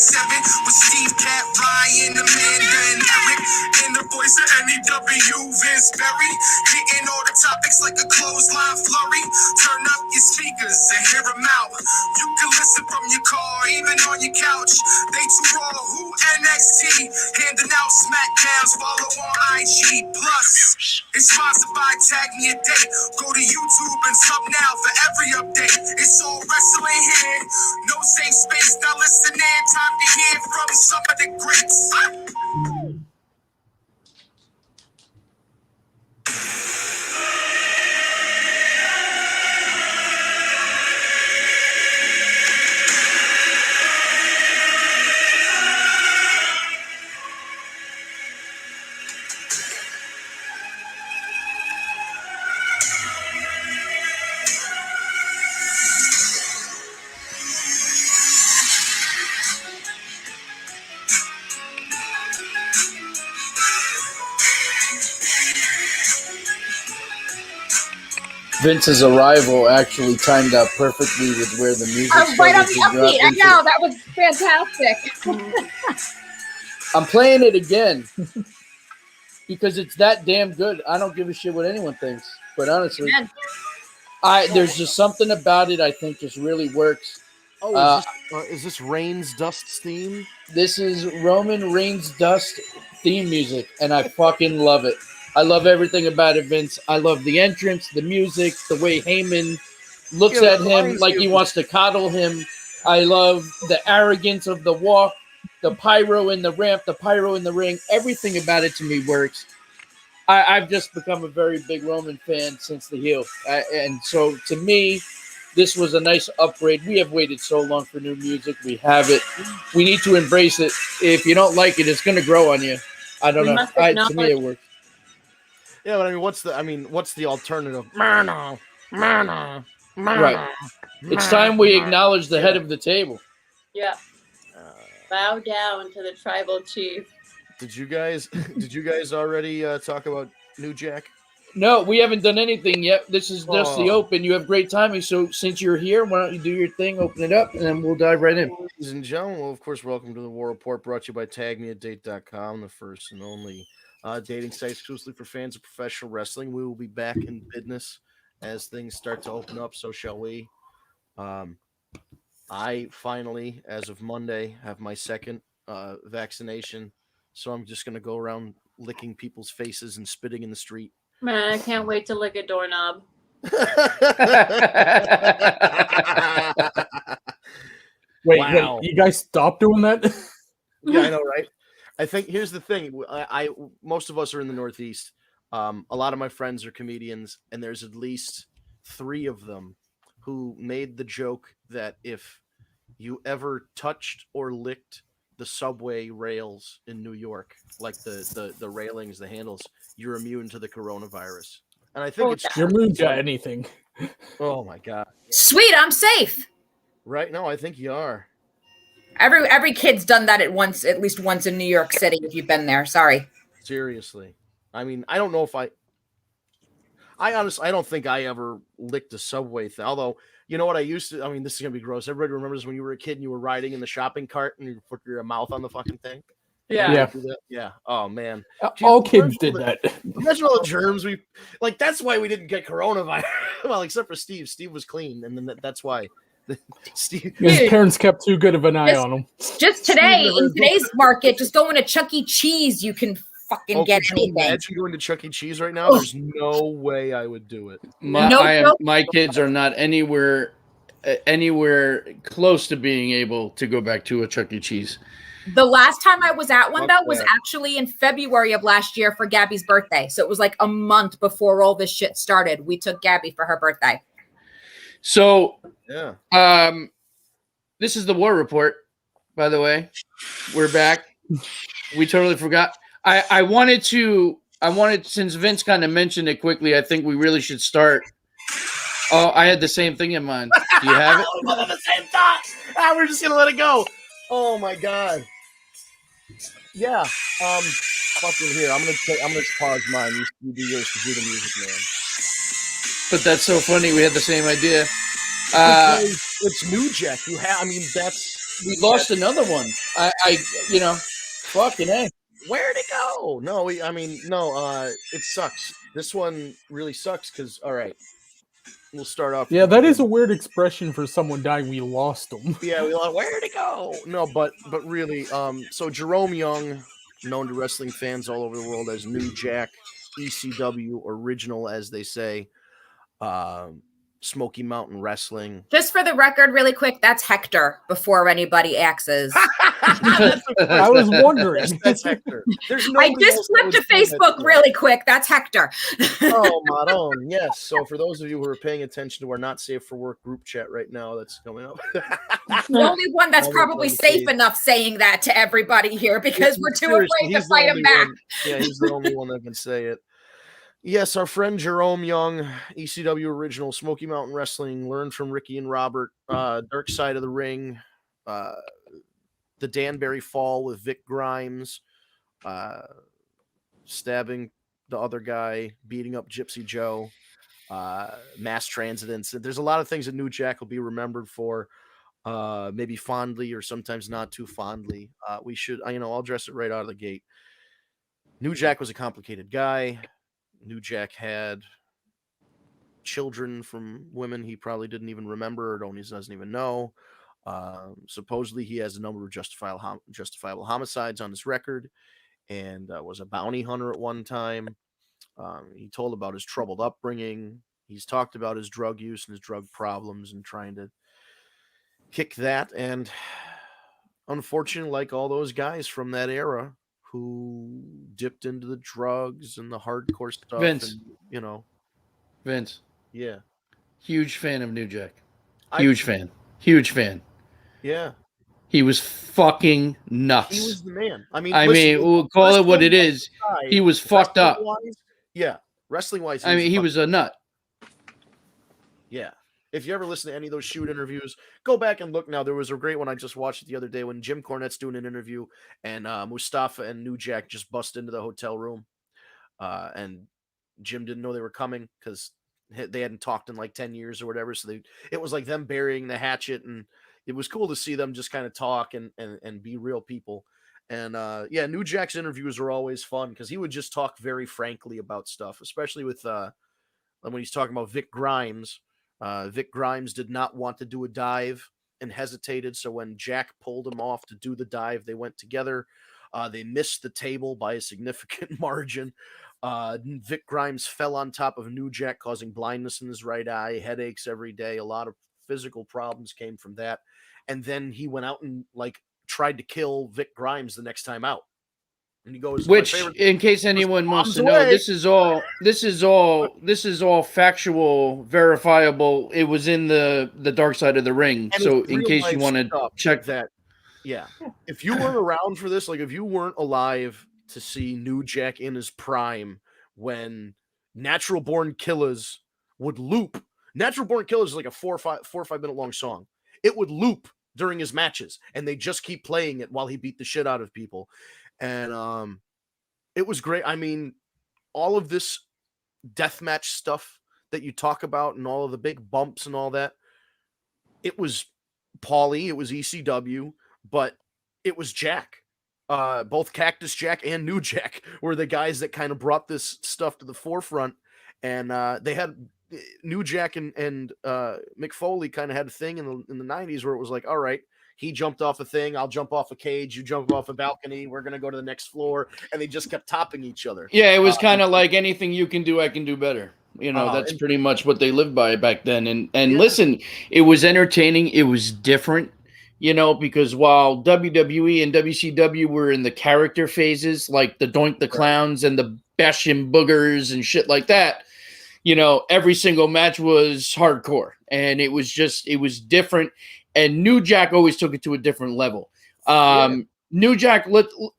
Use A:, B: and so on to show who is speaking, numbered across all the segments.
A: 7 with Steve, Cat, Ryan, Amanda, and Eric. In the voice of NEW, Vince Berry. Hitting all the topics like a clothesline flurry. Turn up your speakers and hear them out. You can listen from your car, even on your couch. They too raw, who NXT? Handing out SmackDowns, follow on IG. Plus, it's sponsored by Tag Me a Date. Go to YouTube and sub now for every update. It's all wrestling here. No safe space, now listen in. Time to hear from some of the greats.
B: Vince's arrival actually timed out perfectly with where the music
C: I was right on the upbeat. I
B: into.
C: know, that was fantastic.
B: I'm playing it again because it's that damn good. I don't give a shit what anyone thinks, but honestly, there's just something about it I think just really works.
D: Oh, is this Reigns Dust's theme?
B: This is Roman Reigns Dust theme music, and I fucking love it. I love everything about it, Vince. I love the entrance, the music, the way Heyman looks at him like he wants to coddle him. I love the arrogance of the walk, the pyro in the ramp, the pyro in the ring. Everything about it to me works. I've just become a very big Roman fan since the heel. And so to me, this was a nice upgrade. We have waited so long for new music. We have it. We need to embrace it. If you don't like it, it's going to grow on you. I don't know. To me, it works.
D: Yeah, but what's the alternative?
B: Right. It's time we acknowledge the head of the table.
E: Yeah. Bow down to the tribal chief.
D: Did you guys already talk about New Jack?
B: No, we haven't done anything yet. This is just the open. You have great timing. So since you're here, why don't you do your thing, open it up, and then we'll dive right in.
D: Ladies and gentlemen, well, of course, welcome to the War Report, brought to you by TagMeADate.com, the first and only dating site exclusively for fans of professional wrestling. We will be back in business as things start to open up. So shall we. I finally, as of Monday, have my second vaccination. So I'm just going to go around licking people's faces and spitting in the street.
E: Man, I can't wait to lick a doorknob.
F: Wait, you guys stop doing that?
D: Yeah, I know, right? I think here's the thing. Most of us are in the Northeast. A lot of my friends are comedians, and there's at least 3 of them who made the joke that if you ever touched or licked the subway rails in New York, like the railings, the handles, you're immune to the coronavirus. And I think
F: you're immune to anything.
D: Oh my God.
C: Sweet, I'm safe.
D: Right? No, I think you are.
C: Every kid's done that at least once in New York City. If you've been there, sorry.
D: Seriously, I mean, I don't know if I honestly, I don't think I ever licked a subway thing. Although, you know what I used to? I mean, this is gonna be gross. Everybody remembers when you were a kid and you were riding in the shopping cart and you put your mouth on the fucking thing.
E: Yeah.
D: Yeah. Oh man.
F: All kids did that.
D: Imagine all the germs that's why we didn't get coronavirus. Well, except for Steve. Steve was clean, and then that's why.
F: His parents kept too good of an eye on him.
C: Just today, in today's market, just going to Chuck E. Cheese, you can fucking get anything.
D: Imagine going to Chuck E. Cheese right now. There's no way I would do it.
B: My kids are not anywhere close to being able to go back to a Chuck E. Cheese.
C: The last time I was at one, was actually in February of last year for Gabby's birthday. So it was like a month before all this shit started. We took Gabby for her birthday.
B: So,
D: yeah.
B: This is the War Report, by the way. We're back. We totally forgot. I wanted, since Vince kind of mentioned it quickly, I think we really should start. Oh, I had the same thing in mind. Do you have it?
D: We had the same thoughts. We're just gonna let it go. Oh my God. Yeah. Fucking here. I'm gonna pause mine. You do yours to do the music, man.
B: But that's so funny. We had the same idea.
D: It's New Jack.
B: We lost another one. I fucking A.
D: Where'd it go? No, it sucks. This one really sucks because, all right, we'll start off.
F: Yeah, that is a weird expression for someone dying. We lost them.
D: Yeah, we like, where'd it go? No, but really, so Jerome Young, known to wrestling fans all over the world as New Jack, ECW original, as they say, Smoky Mountain Wrestling.
C: Just for the record, really quick, that's Hector before anybody axes.
F: I was wondering.
D: That's Hector.
C: I just flipped to Facebook really quick. That's Hector.
D: Oh, Maron. Yes. So for those of you who are paying attention to our Not Safe for Work group chat right now, that's coming up.
C: The only one that's probably safe enough saying that to everybody here because we're too afraid to fight him back.
D: Yeah, he's the only one that can say it. Yes, our friend Jerome Young, ECW original, Smoky Mountain Wrestling, learned from Ricky and Robert, Dark Side of the Ring, the Danbury Fall with Vic Grimes, stabbing the other guy, beating up Gypsy Joe, mass transit incident. There's a lot of things that New Jack will be remembered for, maybe fondly or sometimes not too fondly. I'll address it right out of the gate. New Jack was a complicated guy. New Jack had children from women he probably didn't even remember or doesn't even know. Supposedly he has a number of justifiable homicides on his record and was a bounty hunter at one time. He told about his troubled upbringing. He's talked about his drug use and his drug problems and trying to kick that. And unfortunately, like all those guys from that era, who dipped into the drugs and the hardcore stuff.
B: Vince.
D: And,
B: Vince.
D: Yeah.
B: Huge fan of New Jack. Huge fan.
D: Yeah.
B: He was fucking nuts.
D: He was the man.
B: We'll call it what it is. He was fucked up.
D: Yeah. Wrestling-wise.
B: He was a nut.
D: Yeah. If you ever listen to any of those shoot interviews, go back and look now. There was a great one I just watched the other day when Jim Cornette's doing an interview and Mustafa and New Jack just bust into the hotel room. And Jim didn't know they were coming because they hadn't talked in like 10 years or whatever. So it was like them burying the hatchet. And it was cool to see them just kind of talk and be real people. And New Jack's interviews are always fun because he would just talk very frankly about stuff, especially with when he's talking about Vic Grimes. Vic Grimes did not want to do a dive and hesitated. So when Jack pulled him off to do the dive, they went together. They missed the table by a significant margin. Vic Grimes fell on top of New Jack, causing blindness in his right eye, headaches every day. A lot of physical problems came from that. And then he went out and tried to kill Vic Grimes the next time out. And he goes,
B: which, in case anyone wants to know, this is all factual, verifiable. It was in the Dark Side of the Ring.
D: And
B: so, in case you want to check
D: that, yeah. If you weren't around for this, if you weren't alive to see New Jack in his prime, when Natural Born Killers would loop. Natural Born Killers is like a 4 or 5 minute long song. It would loop during his matches, and they just keep playing it while he beat the shit out of people. And it was great. All of this deathmatch stuff that you talk about and all of the big bumps and all that, it was Paulie, it was ECW, but it was Jack. Both Cactus Jack and New Jack were the guys that kind of brought this stuff to the forefront. And they had New Jack and Mick Foley kind of had a thing in the 90s where it was like, all right, he jumped off a thing, I'll jump off a cage, you jump off a balcony, we're going to go to the next floor. And they just kept topping each other.
B: Yeah, it was kind of like anything you can do, I can do better. That's pretty much what they lived by back then. And listen, it was entertaining. It was different, because while WWE and WCW were in the character phases, like the Doink the Clowns and the Bashing Boogers and shit like that, every single match was hardcore. And it was different. And New Jack always took it to a different level. New Jack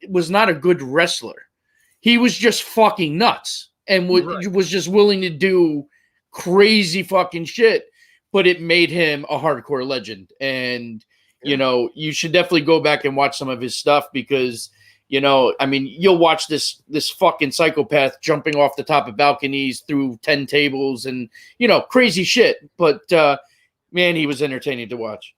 B: was not a good wrestler. He was just fucking nuts and was just willing to do crazy fucking shit, but it made him a hardcore legend. And, you should definitely go back and watch some of his stuff because, you'll watch this fucking psychopath jumping off the top of balconies through 10 tables and, crazy shit. But, man, he was entertaining to watch.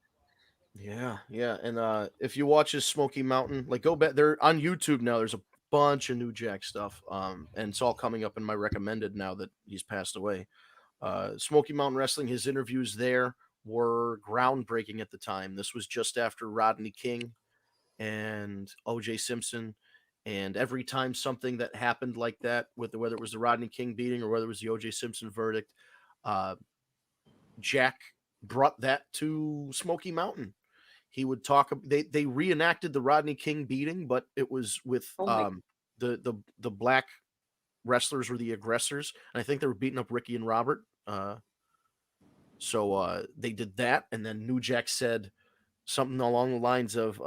D: Yeah, yeah. And if you watch his Smoky Mountain, like go back there on YouTube now, there's a bunch of New Jack stuff. And it's all coming up in my recommended now that he's passed away. Smoky Mountain Wrestling, his interviews there were groundbreaking at the time. This was just after Rodney King and OJ Simpson. And every time something that happened like that, whether it was the Rodney King beating or whether it was the OJ Simpson verdict, Jack brought that to Smoky Mountain. He would talk. They reenacted the Rodney King beating, but it was with the black wrestlers were the aggressors, and I think they were beating up Ricky and Robert. So they did that, and then New Jack said something along the lines of,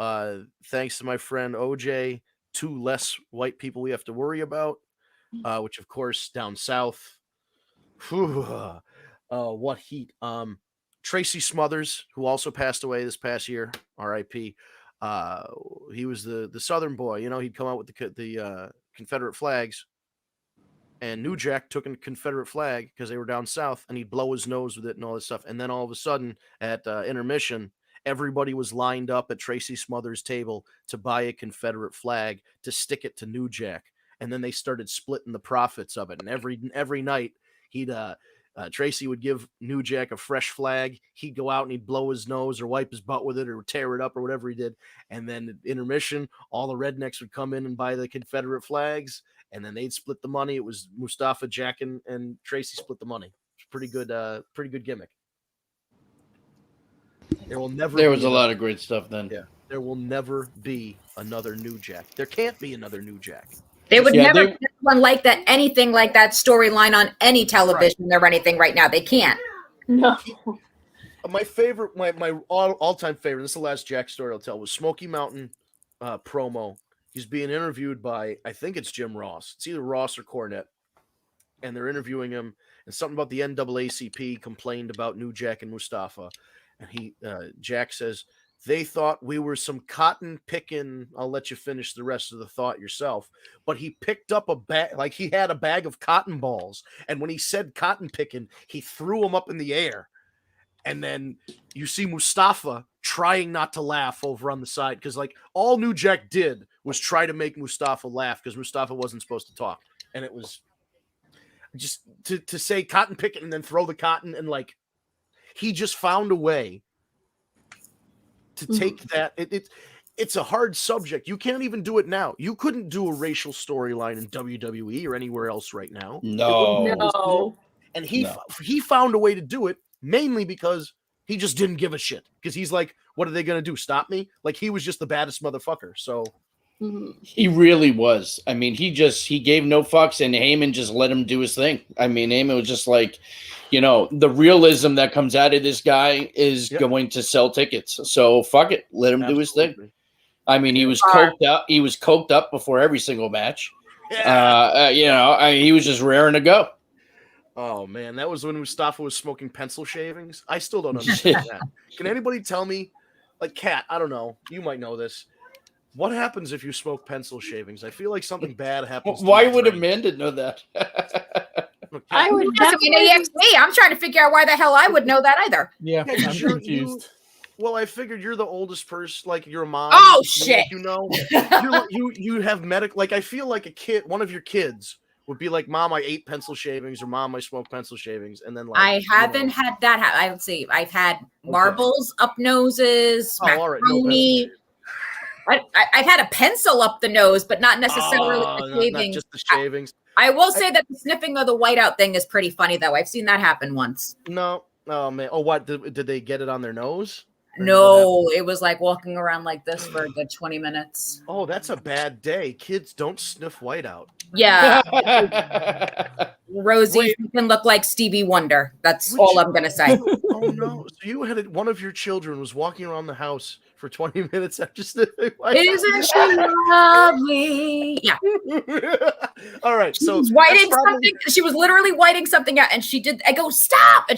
D: "Thanks to my friend OJ, 2 less white people we have to worry about," which of course down south, what heat. Tracy Smothers, who also passed away this past year, R.I.P. He was the Southern boy. You know, he'd come out with the Confederate flags, and New Jack took a Confederate flag because they were down south, and he'd blow his nose with it and all this stuff. And then all of a sudden, at intermission, everybody was lined up at Tracy Smothers' table to buy a Confederate flag to stick it to New Jack. And then they started splitting the profits of it. And every night, he'd Tracy would give New Jack a fresh flag. He'd go out and he'd blow his nose or wipe his butt with it or tear it up or whatever he did. And then at intermission, all the rednecks would come in and buy the Confederate flags, and then they'd split the money. It was Mustafa, Jack, and Tracy split the money. It's pretty good gimmick. There was
B: a lot of great stuff then.
D: Yeah. There will never be another New Jack. There can't be another New Jack.
C: They would never get one like that, anything like that storyline on any television or anything right now. They can't.
E: No.
D: My favorite, my all-time favorite, this is the last Jack story I'll tell, was Smoky Mountain promo. He's being interviewed by, I think it's Jim Ross. It's either Ross or Cornette. And they're interviewing him, and something about the NAACP complained about New Jack and Mustafa. And Jack says, they thought we were some cotton picking. I'll let you finish the rest of the thought yourself. But he picked up a bag, like he had a bag of cotton balls. And when he said cotton picking, he threw them up in the air. And then you see Mustafa trying not to laugh over on the side. Because like all New Jack did was try to make Mustafa laugh because Mustafa wasn't supposed to talk. And it was just to say cotton picking and then throw the cotton. And like, he just found a way to take that. It's a hard subject. You can't even do it now. You couldn't do a racial storyline in WWE or anywhere else right now.
E: No.
D: And he found a way to do it, mainly because he just didn't give a shit. Because he's like, what are they going to do? Stop me? Like, he was just the baddest motherfucker. So
B: he really was. I mean, he gave no fucks, and Heyman just let him do his thing. I mean, Heyman was just like, you know, the realism that comes out of this guy is going to sell tickets. So fuck it, let him do his thing. I mean, he was coked up. He was coked up before every single match. Yeah. He was just raring to go.
D: Oh man, that was when Mustafa was smoking pencil shavings. I still don't understand that. Can anybody tell me, like, Kat? I don't know. You might know this. What happens if you smoke pencil shavings? I feel like something bad happens.
B: Why would Amanda know that?
E: I would
C: I'm trying to figure out why the hell I would know that either.
F: Yeah, I'm confused.
D: Well, I figured you're the oldest person, like your mom.
C: Oh shit!
D: You know, you have medical. Like I feel like a kid, one of your kids would be like, "Mom, I ate pencil shavings," or "Mom, I smoked pencil shavings," and then like
C: I haven't had that. I would see. I've had marbles up noses, macaroni. I've had a pencil up the nose, but not necessarily the shavings.
D: Not just the shavings.
C: I will say that the sniffing of the whiteout thing is pretty funny, though. I've seen that happen once.
D: No, oh man. Oh, what did they get it on their nose?
C: No, it was like walking around like this for a good 20 minutes.
D: Oh, that's a bad day. Kids don't sniff whiteout.
C: Yeah. Rosie can look like Stevie Wonder. That's all I'm going to say.
D: Oh, no. So you had one of your children was walking around the house for 20 minutes after sniffing whiteout.
C: Isn't she lovely? Yeah.
D: All right. So
C: she was whiting something. She was literally whiting something out, and she did. I go, stop. And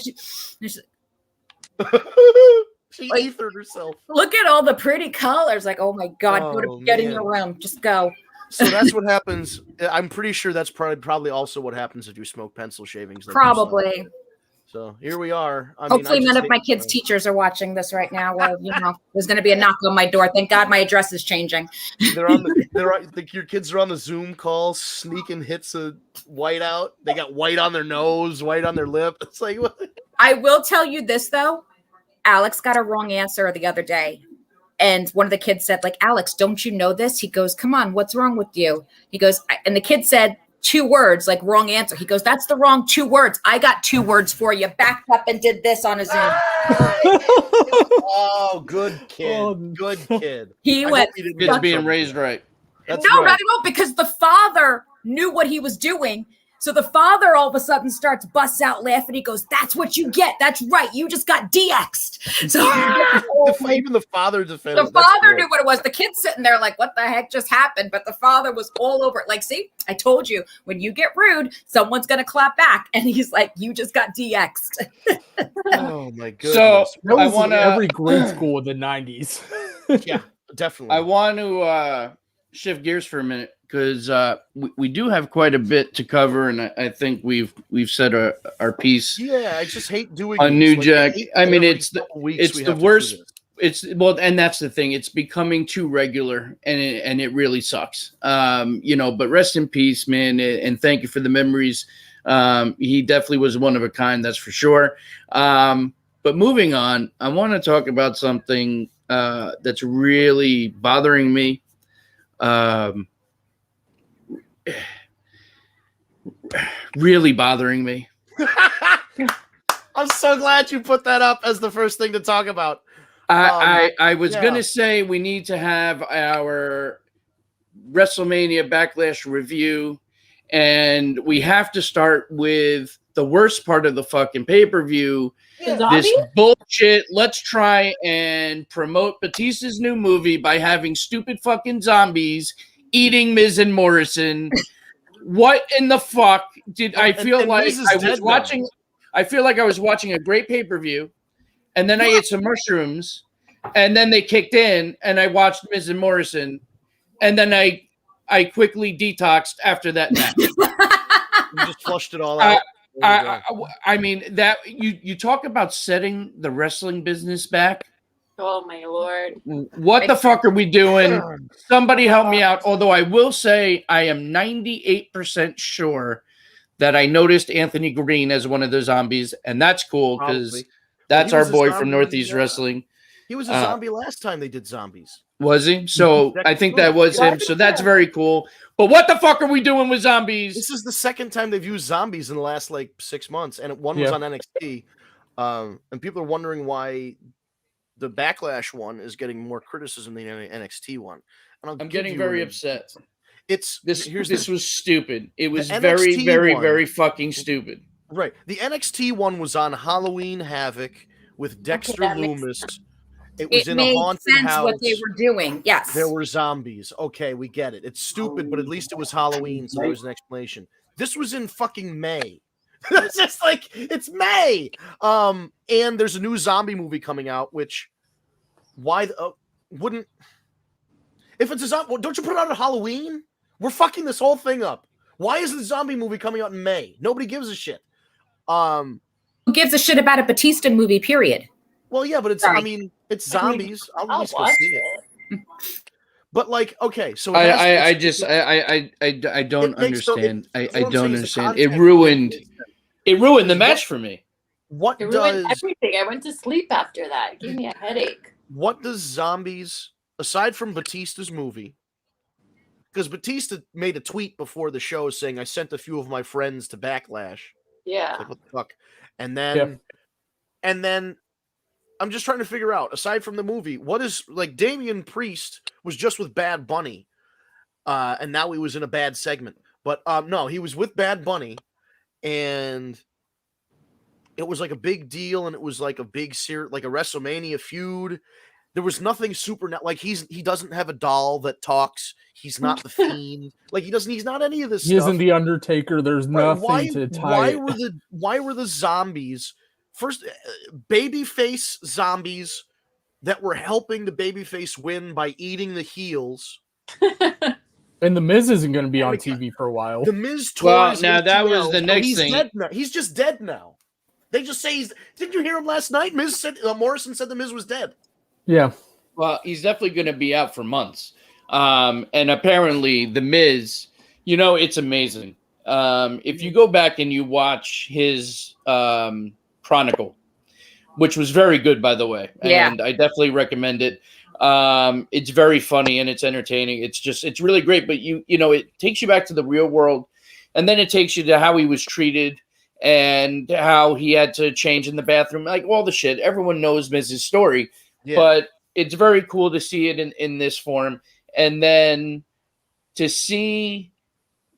C: she
D: ethered herself.
C: Look at all the pretty colors. Like, oh my God, get in your room. Just go.
D: So that's what happens. I'm pretty sure that's probably also what happens if you smoke pencil shavings. Like
C: probably.
D: So here we are.
C: Hopefully, none of my kids' teachers are watching this right now. Well, there's going to be a knock on my door. Thank God my address is changing.
D: Your kids are on the Zoom call, sneaking hits of white out. They got white on their nose, white on their lip. It's like, what?
C: I will tell you this though. Alex got a wrong answer the other day. And one of the kids said, like, Alex, don't you know this? He goes, come on, what's wrong with you? He goes, and the kid said 2 words, like wrong answer. He goes, that's the wrong 2 words. I got 2 words for you. Backed up and did this on his Zoom.
D: Oh, good kid. Good kid.
C: He went.
B: Kids being raised right.
D: That's
C: no,
D: right.
C: not at all, because the father knew what he was doing. So the father all of a sudden starts busts out laughing. He goes, that's what you get. That's right. You just got DX'd. So
D: even the father defended.
C: The father knew what it was. The kid's sitting there like, what the heck just happened? But the father was all over it. Like, see, I told you, when you get rude, someone's going to clap back. And he's like, you just got DX'd.
D: Oh, my goodness.
B: So
F: I want every grade school in the 90s.
D: Yeah, definitely.
B: I want to shift gears for a minute because we do have quite a bit to cover, and I think we've said our piece.
D: Yeah, I just hate doing
B: on New Jack. I mean, it's the worst. And that's the thing. It's becoming too regular, and it really sucks. But rest in peace, man, and thank you for the memories. He definitely was one of a kind, that's for sure. But moving on, I want to talk about something that's really bothering me. Really bothering me.
D: I'm so glad you put that up as the first thing to talk about.
B: I was gonna say we need to have our WrestleMania Backlash review, and we have to start with the worst part of the fucking pay-per-view. This bullshit. Let's try and promote Batista's new movie by having stupid fucking zombies eating Miz and Morrison. What in the fuck did I feel like I was watching? I feel like I was watching a great pay-per-view, and then I ate some mushrooms, and then they kicked in, and I watched Miz and Morrison, and then I quickly detoxed after that match.
D: You just flushed it all out.
B: I mean, that you talk about setting the wrestling business back.
E: Oh my Lord.
B: What the fuck are we doing? Somebody help me out. Although I will say I am 98% sure that I noticed Anthony Green as one of the zombies, and that's cool because that's our boy from Northeast Wrestling.
D: He was a zombie last time they did zombies.
B: Was he? So I think that was him. So that's very cool. But what the fuck are we doing with zombies?
D: This is the second time they've used zombies in the last 6 months, and one was on NXT. And people are wondering why the Backlash one is getting more criticism than the NXT one. And
B: I'm getting very upset. This was stupid. It was very, very, very fucking stupid.
D: Right. The NXT one was on Halloween Havoc with Dexter Loomis. It was in a haunted house.
C: What they were doing. Yes.
D: There were zombies. Okay, we get it. It's stupid, but at least it was Halloween, so there was an explanation. This was in fucking May. It's just like, it's May. And there's a new zombie movie coming out, which wouldn't, if it's a zombie, don't you put it out at Halloween? We're fucking this whole thing up. Why is the zombie movie coming out in May? Nobody gives a shit.
C: Who gives a shit about a Batista movie, period?
D: Well, yeah, but it's, I mean, it's zombies. I'll at least go see it. But okay, so
B: I don't understand. I don't understand. It ruined the match for me.
E: It ruined everything. I went to sleep after that. It gave me a headache.
D: What does zombies, aside from Batista's movie, because Batista made a tweet before the show saying, I sent a few of my friends to Backlash.
E: Yeah.
D: What the fuck? And then I'm just trying to figure out, aside from the movie, what is Damian Priest was just with Bad Bunny, and now he was in a bad segment. But no, he was with Bad Bunny, and it was a big deal, and it was a big a WrestleMania feud. There was nothing super he doesn't have a doll that talks. He's not the Fiend. He's not any of this stuff.
F: He isn't the Undertaker. There's nothing to tie.
D: Why were the zombies first babyface zombies that were helping the babyface win by eating the heels?
F: And the Miz isn't going to be on TV for a while.
D: The Miz
B: now that was the next thing.
D: He's just dead now. They just say he's. Didn't you hear him last night? Miz said Morrison said the Miz was dead.
F: Yeah.
B: Well, he's definitely going to be out for months. And apparently, the Miz, it's amazing. If you go back and you watch his Chronicle, which was very good, by the way, and I definitely recommend it. It's very funny and it's entertaining. It's really great. But it takes you back to the real world, and then it takes you to how he was treated and how he had to change in the bathroom, like all the shit. Everyone knows Miz's story, but it's very cool to see it in this form, and then to see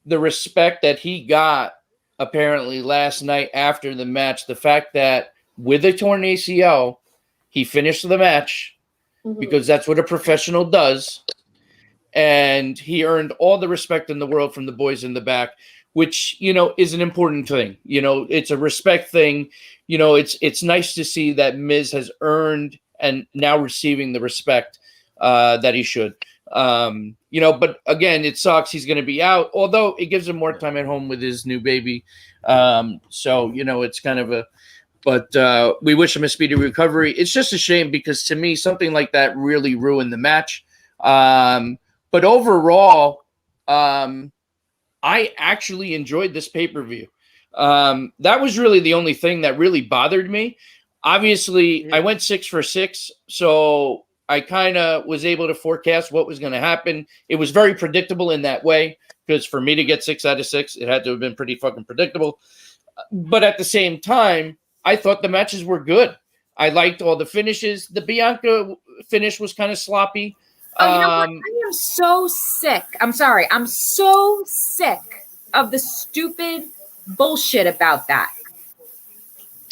B: the respect that he got apparently last night after the match. The fact that with a torn ACL, he finished the match because that's what a professional does. And he earned all the respect in the world from the boys in the back, which, is an important thing. It's a respect thing. It's nice to see that Miz has earned and now receiving the respect that he should. But again, it sucks. He's going to be out, although it gives him more time at home with his new baby. It's kind of but we wish him a speedy recovery. It's just a shame because to me, something like that really ruined the match. But overall, I actually enjoyed this pay-per-view. That was really the only thing that really bothered me. Obviously, I went 6 for 6, so I kind of was able to forecast what was going to happen. It was very predictable in that way because for me to get 6 out of 6, it had to have been pretty fucking predictable. But at the same time, I thought the matches were good. I liked all the finishes. The Bianca finish was kind of sloppy.
C: Oh, you know what? I am so sick. I'm sorry. I'm so sick of the stupid bullshit about that.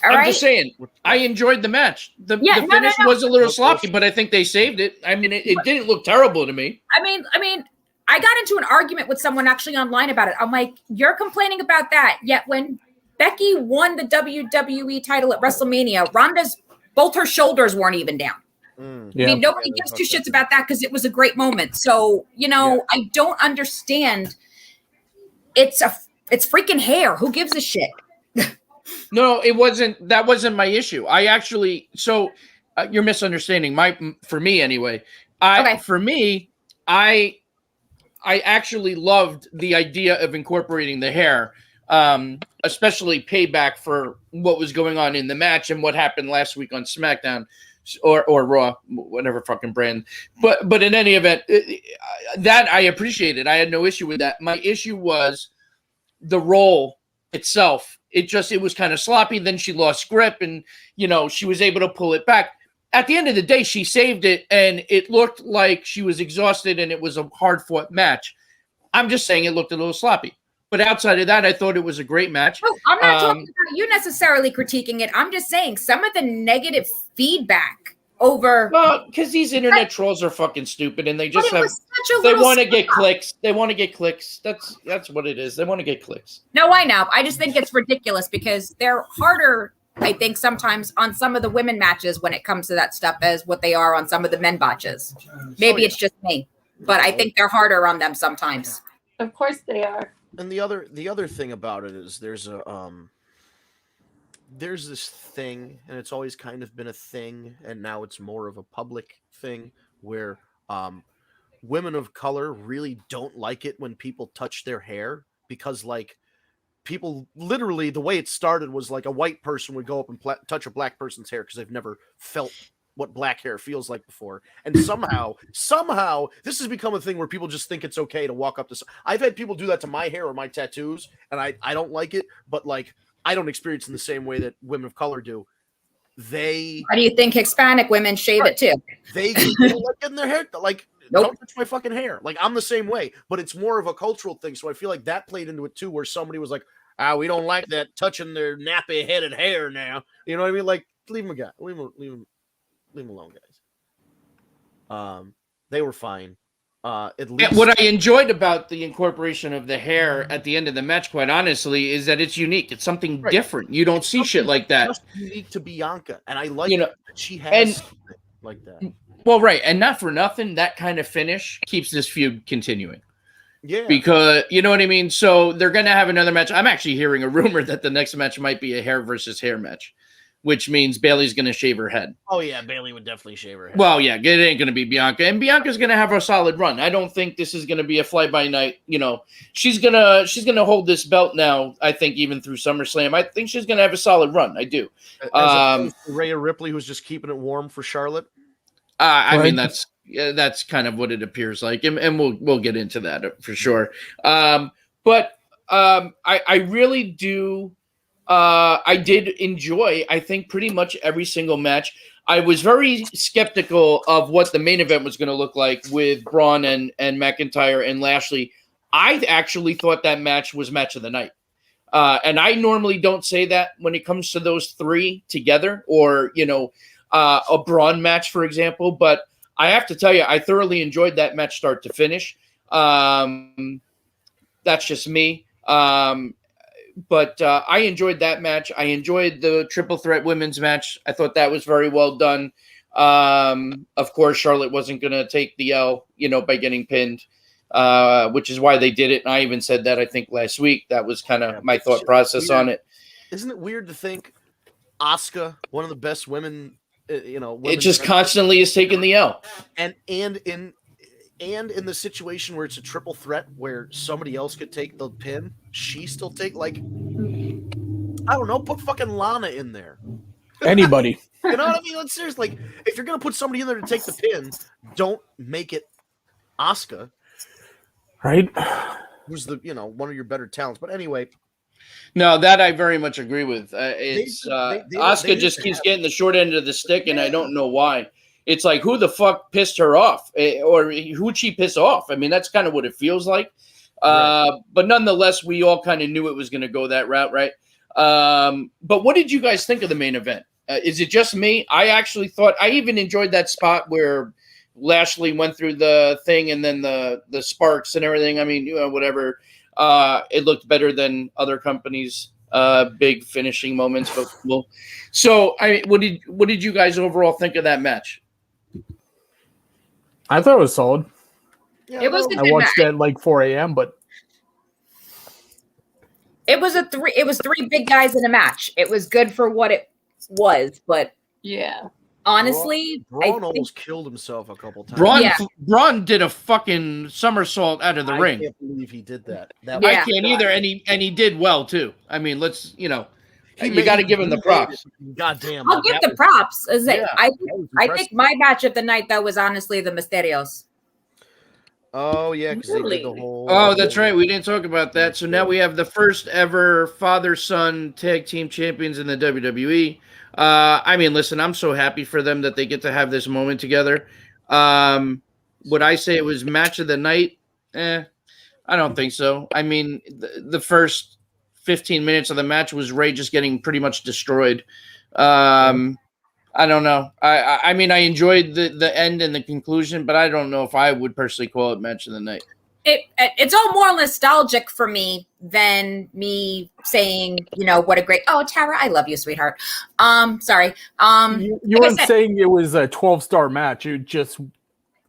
B: I'm just saying, I enjoyed the match. The finish was a little sloppy, but I think they saved it. I mean, it didn't look terrible to me.
C: I mean, I got into an argument with someone actually online about it. I'm like, you're complaining about that, yet when Becky won the WWE title at WrestleMania, both her shoulders weren't even down. I mean, nobody gives two shits about that because it was a great moment. So, I don't understand. It's freaking hair. Who gives a shit?
B: No, it wasn't. That wasn't my issue. I actually, you're misunderstanding. For me anyway. For me, I actually loved the idea of incorporating the hair, especially payback for what was going on in the match and what happened last week on SmackDown or Raw, whatever fucking brand. But in any event, that I appreciated. I had no issue with that. My issue was the role itself. It was kind of sloppy. Then she lost grip and, she was able to pull it back. At the end of the day, she saved it and it looked like she was exhausted and it was a hard fought match. I'm just saying it looked a little sloppy. But outside of that, I thought it was a great match.
C: Oh, I'm not talking about you necessarily critiquing it. I'm just saying some of the negative feedback over.
B: Well, because these internet trolls are fucking stupid and they just they want to get clicks. They want to get clicks. That's what it is. They want to get clicks.
C: No, I know. I just think it's ridiculous because they're harder, I think, sometimes on some of the women matches when it comes to that stuff as what they are on some of the men botches. Maybe it's just me, but I think they're harder on them sometimes.
E: Of course they are.
D: And the other thing about it is there's this thing, and it's always kind of been a thing, and now it's more of a public thing where women of color really don't like it when people touch their hair because, like, people literally, the way it started was like a white person would go up and touch a black person's hair because they've never felt what black hair feels like before. And somehow this has become a thing where people just think it's okay to walk up to. I've had people do that to my hair or my tattoos, and I don't like it, but like I don't experience it in the same way that women of color do. Why
C: do you think Hispanic women shave it too?
D: They don't like getting their hair like. Nope. Don't touch my fucking hair. Like, I'm the same way, but it's more of a cultural thing. So I feel like that played into it too, where somebody was like, we don't like that touching their nappy headed hair now. You know what I mean? Like, leave them alone, guys. They were fine. At least
B: what I enjoyed about the incorporation of the hair at the end of the match, quite honestly, is that it's unique. It's something different. You don't see shit like that.
D: Just unique to Bianca, and I like that she has something like that.
B: Well, right, and not for nothing, that kind of finish keeps this feud continuing.
D: Yeah.
B: Because you know what I mean? So they're going to have another match. I'm actually hearing a rumor that the next match might be a hair versus hair match, which means Bailey's going to shave her head.
D: Oh, yeah. Bailey would definitely shave her head.
B: Well, yeah, it ain't going to be Bianca. And Bianca's going to have a solid run. I don't think this is going to be a fly-by-night. You know, she's gonna hold this belt now, I think, even through SummerSlam. I think she's going to have a solid run. I do.
D: As opposed to Rhea Ripley, who's just keeping it warm for Charlotte.
B: I mean, that's kind of what it appears like, and we'll get into that for sure. But I really do. I did enjoy, I think, pretty much every single match. I was very skeptical of what the main event was going to look like with Braun and McIntyre and Lashley. I actually thought that match was match of the night. And I normally don't say that when it comes to those three together, or, you know, a Braun match, for example. But I have to tell you, I thoroughly enjoyed that match start to finish. That's just me. But I enjoyed that match. I enjoyed the triple threat women's match. I thought that was very well done. Of course, Charlotte wasn't going to take the L, you know, by getting pinned, which is why they did it. And I even said that, I think, last week. That was kind of my thought process on it.
D: Isn't it weird to think Asuka, one of the best women,
B: it just constantly is taking the L.
D: And in the situation where it's a triple threat where somebody else could take the pin, she still take, like, I don't know, put fucking Lana in there.
F: Anybody.
D: You know what I mean? Let's seriously, like, if you're gonna put somebody in there to take the pin, don't make it Asuka,
F: right?
D: Who's the one of your better talents. But anyway,
B: no, that I very much agree with. Asuka just keeps getting the short end of the stick, and I don't know why. It's like, who the fuck pissed her off, or who'd she piss off? I mean, that's kind of what it feels like. Right. But nonetheless, we all kind of knew it was going to go that route, right? But what did you guys think of the main event? Is it just me? I actually thought, I even enjoyed that spot where Lashley went through the thing and then the sparks and everything. I mean, whatever. It looked better than other companies' big finishing moments. But cool. So, what did you guys overall think of that match?
F: I thought it was solid.
C: Yeah, it was.
F: I watched it at like 4 a.m., but
C: it was three big guys in a match. It was good for what it was, but
E: yeah,
C: honestly,
D: Braun almost killed himself a couple times.
B: Braun did a fucking somersault out of the ring.
D: I can't believe he did that.
B: I can't either, and he did well too. I mean, let's you got to give him the props.
D: Goddamn,
C: I'll give the props. I think my match of the night though was honestly the Mysterios.
D: Oh yeah, because they did the whole.
B: Oh, that's right. We didn't talk about that. So now we have the first ever father-son tag team champions in the WWE. I mean, listen, I'm so happy for them that they get to have this moment together. Would I say it was match of the night? I don't think so. I mean, the first 15 minutes of the match was Ray just getting pretty much destroyed. I don't know. I mean, I enjoyed the end and the conclusion, but I don't know if I would personally call it match of the night.
C: It's all more nostalgic for me than me saying, what a great. Oh, Tara, I love you, sweetheart. Sorry.
F: You weren't saying it was a 12-star match. It just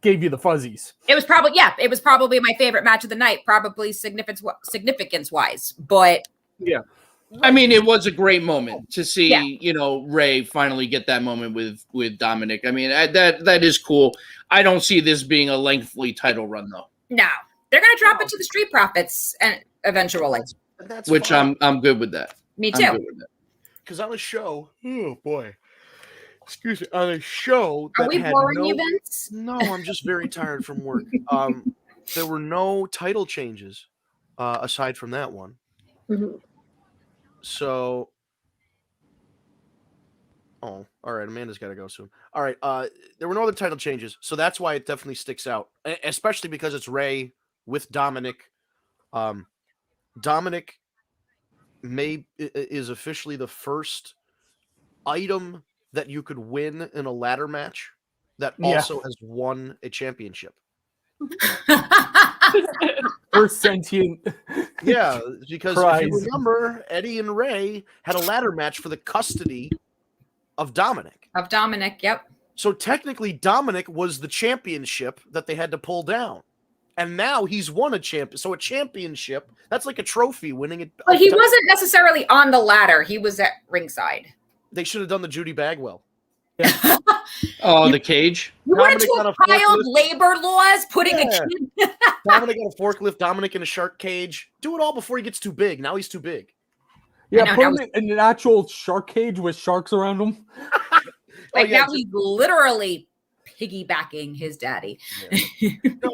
F: gave you the fuzzies.
C: It was probably my favorite match of the night, probably significance wise, but
F: yeah.
B: I mean, it was a great moment to see, Ray finally get that moment with Dominic. I mean, that is cool. I don't see this being a lengthy title run, though.
C: No, they're going to drop it to the Street Profits and eventually.
B: Which fine. I'm good with that.
C: Me too.
D: Because on a show, oh boy, excuse me, on a show
C: that are we boring you, Vince?
D: No, I'm just very tired from work. There were no title changes aside from that one.
C: Mm-hmm.
D: So, all right, Amanda's got to go soon. All right, there were no other title changes, so that's why it definitely sticks out, especially because it's Ray with Dominic. Dominic is officially the first item that you could win in a ladder match that also has won a championship.
F: First sentient.
D: Yeah, because if you remember, Eddie and Ray had a ladder match for the custody of Dominic.
C: Yep.
D: So technically, Dominic was the championship that they had to pull down. And now he's won a champion. So a championship, that's like a trophy, winning it.
C: But he wasn't necessarily on the ladder. He was at ringside.
D: They should have done the Judy Bagwell.
B: Oh, the cage.
C: You wanted
D: Dominic got
C: to
D: a
C: child
D: forklift.
C: labor laws, putting a kid.
D: Dominic got a forklift, Dominic in a shark cage. Do it all before he gets too big. Now he's too big.
F: Yeah,
C: know,
F: put
C: that
F: him
C: was-
F: in an actual shark cage with sharks around him.
C: Like
D: yeah,
C: now he's literally piggybacking his daddy.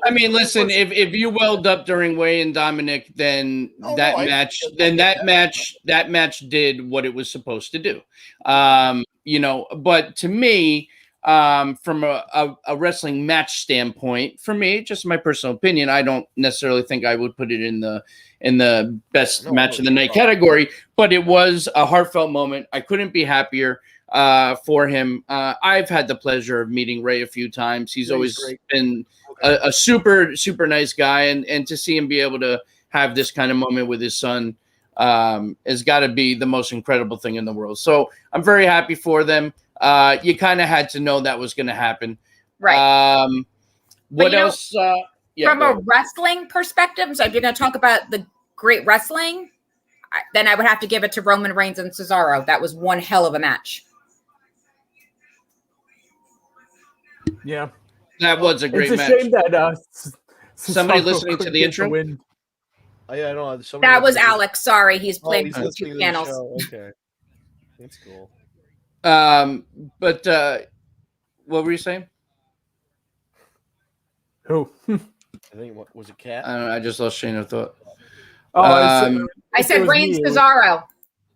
B: I mean, listen, if you welled up during Way and Dominic, then that match did what it was supposed to do. But to me, from a wrestling match standpoint, for me, just my personal opinion, I don't necessarily think I would put it in the best match of the night category, but it was a heartfelt moment. I couldn't be happier for him. I've had the pleasure of meeting Ray a few times. He's always been a super, super nice guy. And to see him be able to have this kind of moment with his son has got to be the most incredible thing in the world. So I'm very happy for them. You kind of had to know that was going to happen.
C: Right.
B: What else?
C: From a wrestling perspective, so if you're going to talk about the great wrestling, then I would have to give it to Roman Reigns and Cesaro. That was one hell of a match.
F: Yeah.
B: That was a great match.
F: It's a shame that
B: somebody
F: Cesaro
B: listening to
F: couldn't
B: the
F: get
B: intro?
F: win.
D: I don't know.
C: That was Alex. Sorry, he's playing
D: he's
C: for
D: listening
C: two
D: to the
C: channels.
D: show. Okay. That's cool.
B: But what were you saying?
F: Who?
D: I think what was it, Cat?
B: I don't know. I just lost train of thought.
F: Oh,
C: I said Reigns Cesaro.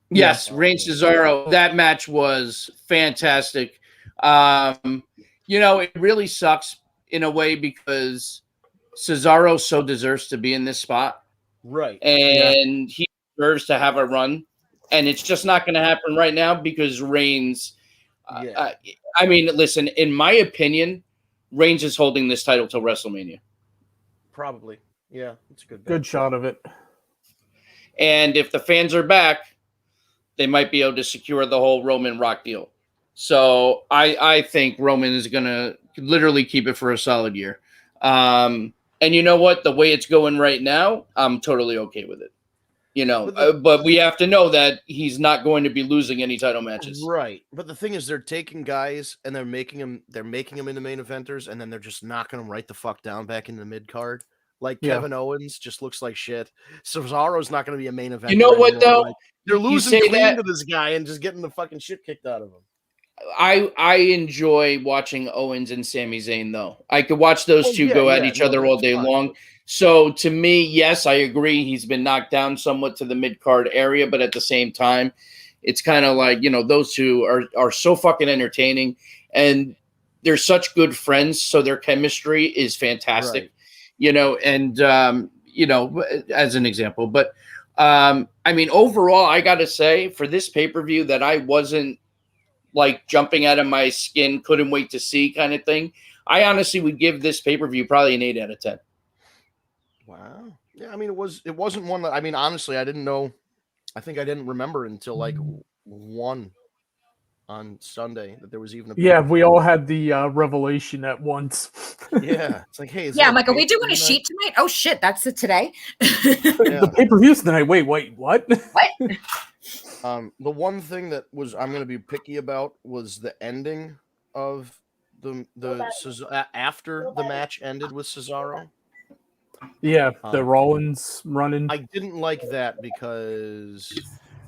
B: Yes, Reigns Cesaro. That match was fantastic. It really sucks in a way because Cesaro so deserves to be in this spot.
D: Right.
B: And he deserves to have a run. And it's just not going to happen right now because Reigns. I mean, listen, in my opinion, Reigns is holding this title till WrestleMania.
D: Probably. Yeah, it's a good bet.
F: Good shot of it.
B: And if the fans are back, they might be able to secure the whole Roman Rock deal. So I think Roman is going to literally keep it for a solid year. And you know what? The way it's going right now, I'm totally okay with it. But we have to know that he's not going to be losing any title matches.
D: Right. But the thing is, they're taking guys and they're making them into main eventers, and then they're just knocking them right the fuck down back in the mid card. Like Kevin Owens just looks like shit. Cesaro's not going to be a main event.
B: You know what though?
D: Like, they're losing clean to this guy and just getting the fucking shit kicked out of him.
B: I enjoy watching Owens and Sami Zayn though. I could watch those two go at each other all day long. So to me, yes, I agree. He's been knocked down somewhat to the mid-card area, but at the same time, it's kind of like, those two are so fucking entertaining and they're such good friends. So their chemistry is fantastic, as an example. But I mean, overall, I got to say for this pay-per-view that I wasn't like jumping out of my skin, couldn't wait to see kind of thing. I honestly would give this pay-per-view probably an 8 out of 10.
D: Wow. Yeah, I mean, it wasn't one that, I mean, honestly, I didn't know. I think I didn't remember until like 1 on Sunday that there was even a.
F: Yeah, we all had the revelation at once.
D: Yeah. It's like, hey.
C: I'm like, are we doing a sheet tonight? Oh, shit. That's it today.
F: The pay-per-view's tonight. Wait, what?
C: What?
D: The one thing that I'm going to be picky about was the ending of the after the match ended with Cesaro.
F: Yeah, the Rollins running.
D: I didn't like that because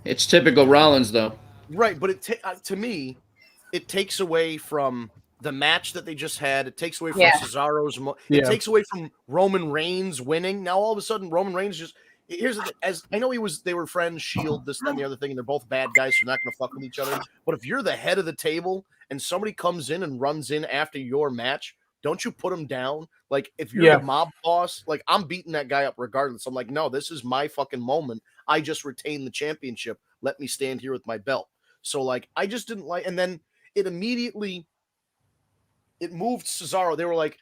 B: it's typical Rollins, though.
D: Right, but to me, it takes away from the match that they just had. It takes away from Cesaro's. It takes away from Roman Reigns winning. Now all of a sudden, Roman Reigns just. Here's the thing, as I know they were friends, Shield, this, that, and the other thing, and they're both bad guys, so they're not going to fuck with each other. But if you're the head of the table and somebody comes in and runs in after your match, don't you put them down? Like, if you're the mob boss, like, I'm beating that guy up regardless. I'm like, no, this is my fucking moment. I just retained the championship. Let me stand here with my belt. So, like, I just didn't like, and then it moved Cesaro. They were like,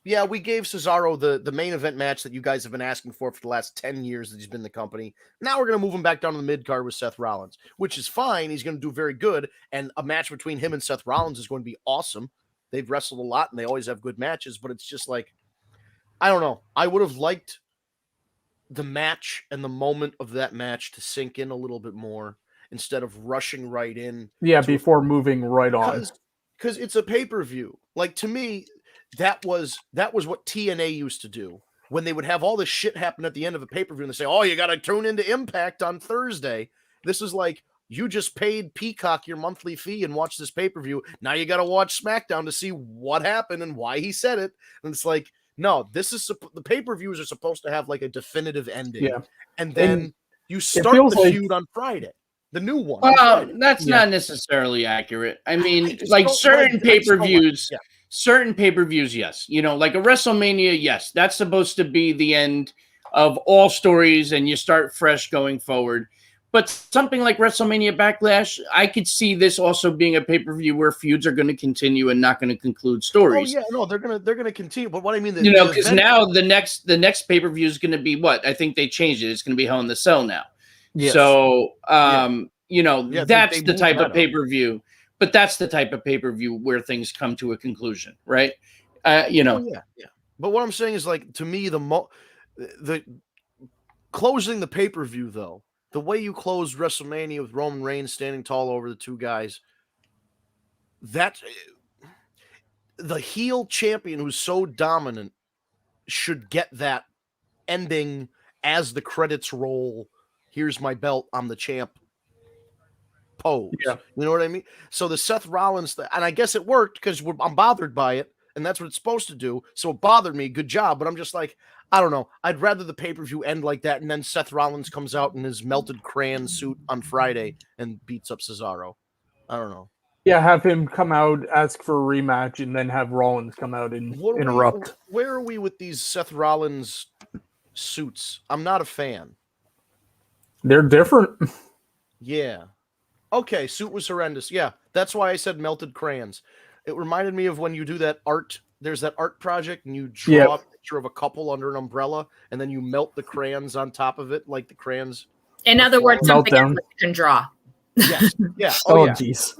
D: yeah, we gave Cesaro the main event match that you guys have been asking for the last 10 years that he's been in the company. Now we're going to move him back down to the mid-card with Seth Rollins, which is fine. He's going to do very good, and a match between him and Seth Rollins is going to be awesome. They've wrestled a lot, and they always have good matches, but it's just like, I don't know. I would have liked the match and the moment of that match to sink in a little bit more instead of rushing right in.
F: Yeah, before moving right on.
D: Because it's a pay-per-view. Like, to me, that was what TNA used to do when they would have all this shit happen at the end of a pay-per-view and they say, oh, you got to tune into Impact on Thursday. This is like, you just paid Peacock your monthly fee and watched this pay-per-view. Now you got to watch SmackDown to see what happened and why he said it. And it's like, no, this is the pay-per-views are supposed to have like a definitive ending.
F: Yeah.
D: And then you start the feud on Friday. The new one.
B: Well, that's not necessarily accurate. I mean, like certain pay-per-views, certain pay-per-views, yes. You know, like a WrestleMania, yes. That's supposed to be the end of all stories and you start fresh going forward. But something like WrestleMania Backlash, I could see this also being a pay-per-view where feuds are going to continue and not going to conclude stories.
D: Oh yeah, no, they're gonna continue. But what I mean,
B: because now the next pay-per-view is going to be what? I think they changed it. It's going to be Hell in the Cell now. Yes. So that's the type of pay-per-view. But that's the type of pay-per-view where things come to a conclusion, right?
D: But what I'm saying is, like, to me, the closing the pay-per-view though. The way you closed WrestleMania with Roman Reigns standing tall over the two guys, that the heel champion who's so dominant should get that ending as the credits roll. Here's my belt. I'm the champ. Pose. Yeah. You know what I mean? So the Seth Rollins, and I guess it worked because I'm bothered by it, and that's what it's supposed to do. So it bothered me. Good job. But I'm just like, I don't know. I'd rather the pay-per-view end like that, and then Seth Rollins comes out in his melted crayon suit on Friday and beats up Cesaro. I don't know.
F: Yeah, have him come out, ask for a rematch, and then have Rollins come out and interrupt.
D: Where are we with these Seth Rollins suits? I'm not a fan.
F: They're different.
D: Yeah. Okay, suit was horrendous. Yeah, that's why I said melted crayons. It reminded me of when you do that art. There's that art project, and you draw a picture of a couple under an umbrella, and then you melt the crayons on top of it, like the crayons.
C: In other words, something you can draw.
D: Yes. Yeah.
F: Oh, jeez.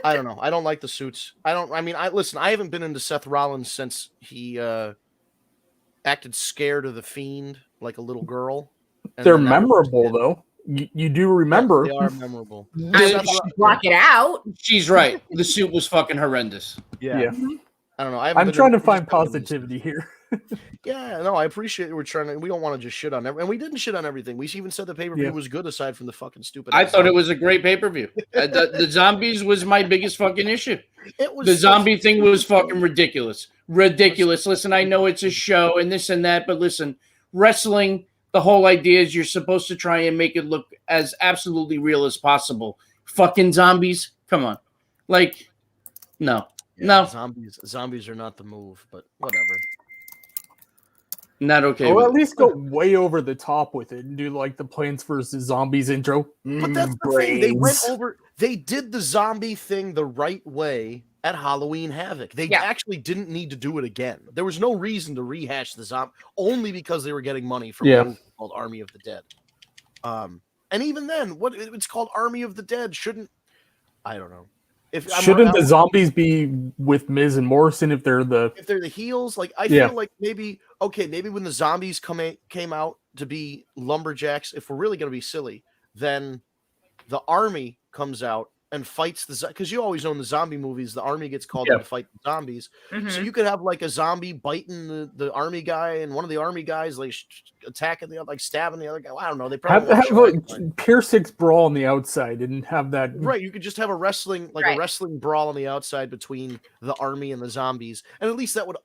D: I don't know. I don't like the suits. I haven't been into Seth Rollins since he acted scared of the Fiend like a little girl.
F: They're memorable, though. You do remember.
D: Yes, they are memorable.
C: Block it out.
B: She's right. The suit was fucking horrendous.
D: Yeah. I don't know.
F: I'm trying to find positivity here.
D: Yeah, no, I appreciate we don't want to just shit on everything. And we didn't shit on everything. We even said the pay-per-view was good aside from the fucking stupid.
B: I thought it was a great pay-per-view. The zombies was my biggest fucking issue. The zombie thing was fucking ridiculous. Ridiculous. Listen, I know it's a show and this and that, but listen, wrestling, the whole idea is you're supposed to try and make it look as absolutely real as possible. Fucking zombies? Come on. Like, no.
D: Yeah, no. Zombies are not the move, but whatever.
B: Not okay.
F: Or at least go way over the top with it and do like the Plants vs. Zombies intro.
D: But that's the thing. They did the zombie thing the right way at Halloween Havoc. They actually didn't need to do it again. There was no reason to rehash the zombie, only because they were getting money from a movie called Army of the Dead. And even then, what it's called Army of the Dead shouldn't. I don't know.
F: Shouldn't the zombies be with Miz and Morrison if they're the
D: heels? Like I feel like maybe when the zombies came out to be lumberjacks, if we're really gonna be silly, then the army comes out and fights because you always know in the zombie movies the army gets called in to fight the zombies. Mm-hmm. So you could have like a zombie biting the army guy and one of the army guys like attacking the other, like stabbing the other guy. Well, I don't know. They probably
F: have like Pier 6 brawl on the outside and have that.
D: Right. You could just have a wrestling brawl on the outside between the army and the zombies, and at least that would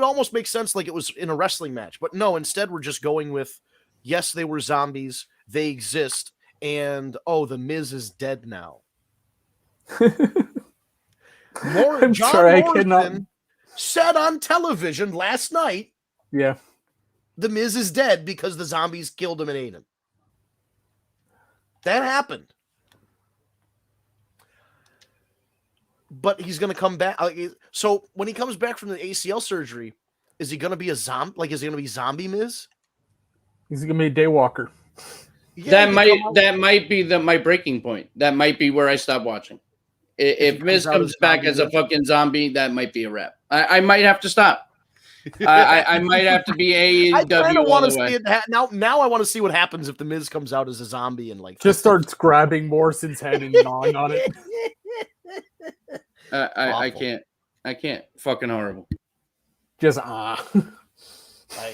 D: almost make sense like it was in a wrestling match. But no, instead we're just going with yes, they were zombies, they exist, and the Miz is dead now. John Morrison said on television last night, the Miz is dead because the zombies killed him and ate him. That happened. But he's going to come back. So when he comes back from the ACL surgery, is he going to be a zombie? Like, is he going to be zombie Miz?
F: He's going to be a daywalker.
B: Yeah, that might be my breaking point. That might be where I stop watching. If Miz comes back as a fucking zombie, that might be a wrap. I might have to stop. I might have to be
D: I kind
B: AEW
D: of
B: all
D: want to
B: the way.
D: see it now. I want to see what happens if the Miz comes out as a zombie and like
F: Just starts grabbing Morrison's head and gnawing on it.
B: I
D: Awful.
B: can't. I can't. Fucking horrible.
F: Just
D: I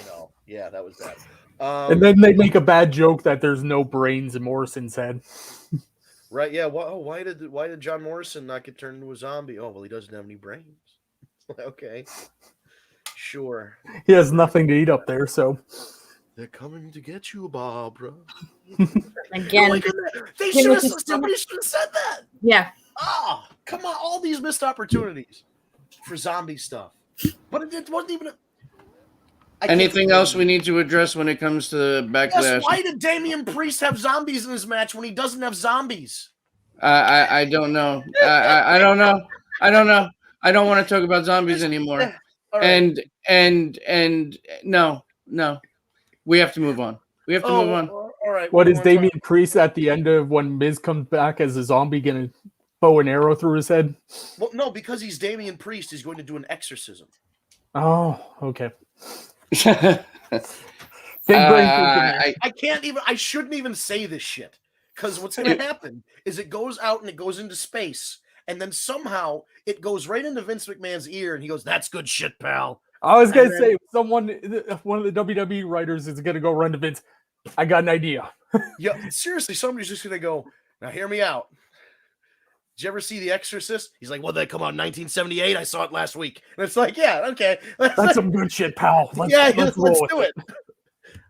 D: know. Yeah, that was that.
F: and then they make a bad joke that there's no brains in Morrison's head.
D: Right? Yeah. Why did John Morrison not get turned into a zombie? Oh, well, he doesn't have any brains. Okay. Sure.
F: He has nothing to eat up there, so
D: They're coming to get you, Barbara.
C: Again,
D: Look at that. Somebody should have said that.
C: yeah.
D: Oh, come on. All these missed opportunities for zombie stuff. But it wasn't even
B: Anything else we need to address when it comes to Backlash?
D: Yes, why did Damian Priest have zombies in his match when he doesn't have zombies?
B: I don't know. I don't know. I don't know. I don't want to talk about zombies anymore.
D: All right.
B: And no. We have to move on. We have to move on.
D: All right.
F: what
D: we
F: is
D: wanna talk-
F: Damian Priest at the end of when Miz comes back as a zombie gonna bow an arrow through his head?
D: Well, no, because he's Damian Priest, he's going to do an exorcism.
F: Oh, okay. Big
B: Uh,
F: brain thinking there.
D: I shouldn't even say this shit. Because what's going to happen is it goes out and it goes into space, and then somehow it goes right into Vince McMahon's ear, and he goes, "That's good shit, pal."
F: I was gonna
D: and then-
F: say one of the WWE writers is gonna go run to Vince. I got an idea.
D: Yeah, seriously, somebody's just going to go, "Now hear me out. Did you ever see The Exorcist?" He's like, "Well, they come out in 1978. I saw it last week." And it's like, yeah, okay.
F: That's some good shit, pal. Let's
D: Let's
F: roll with
D: do it.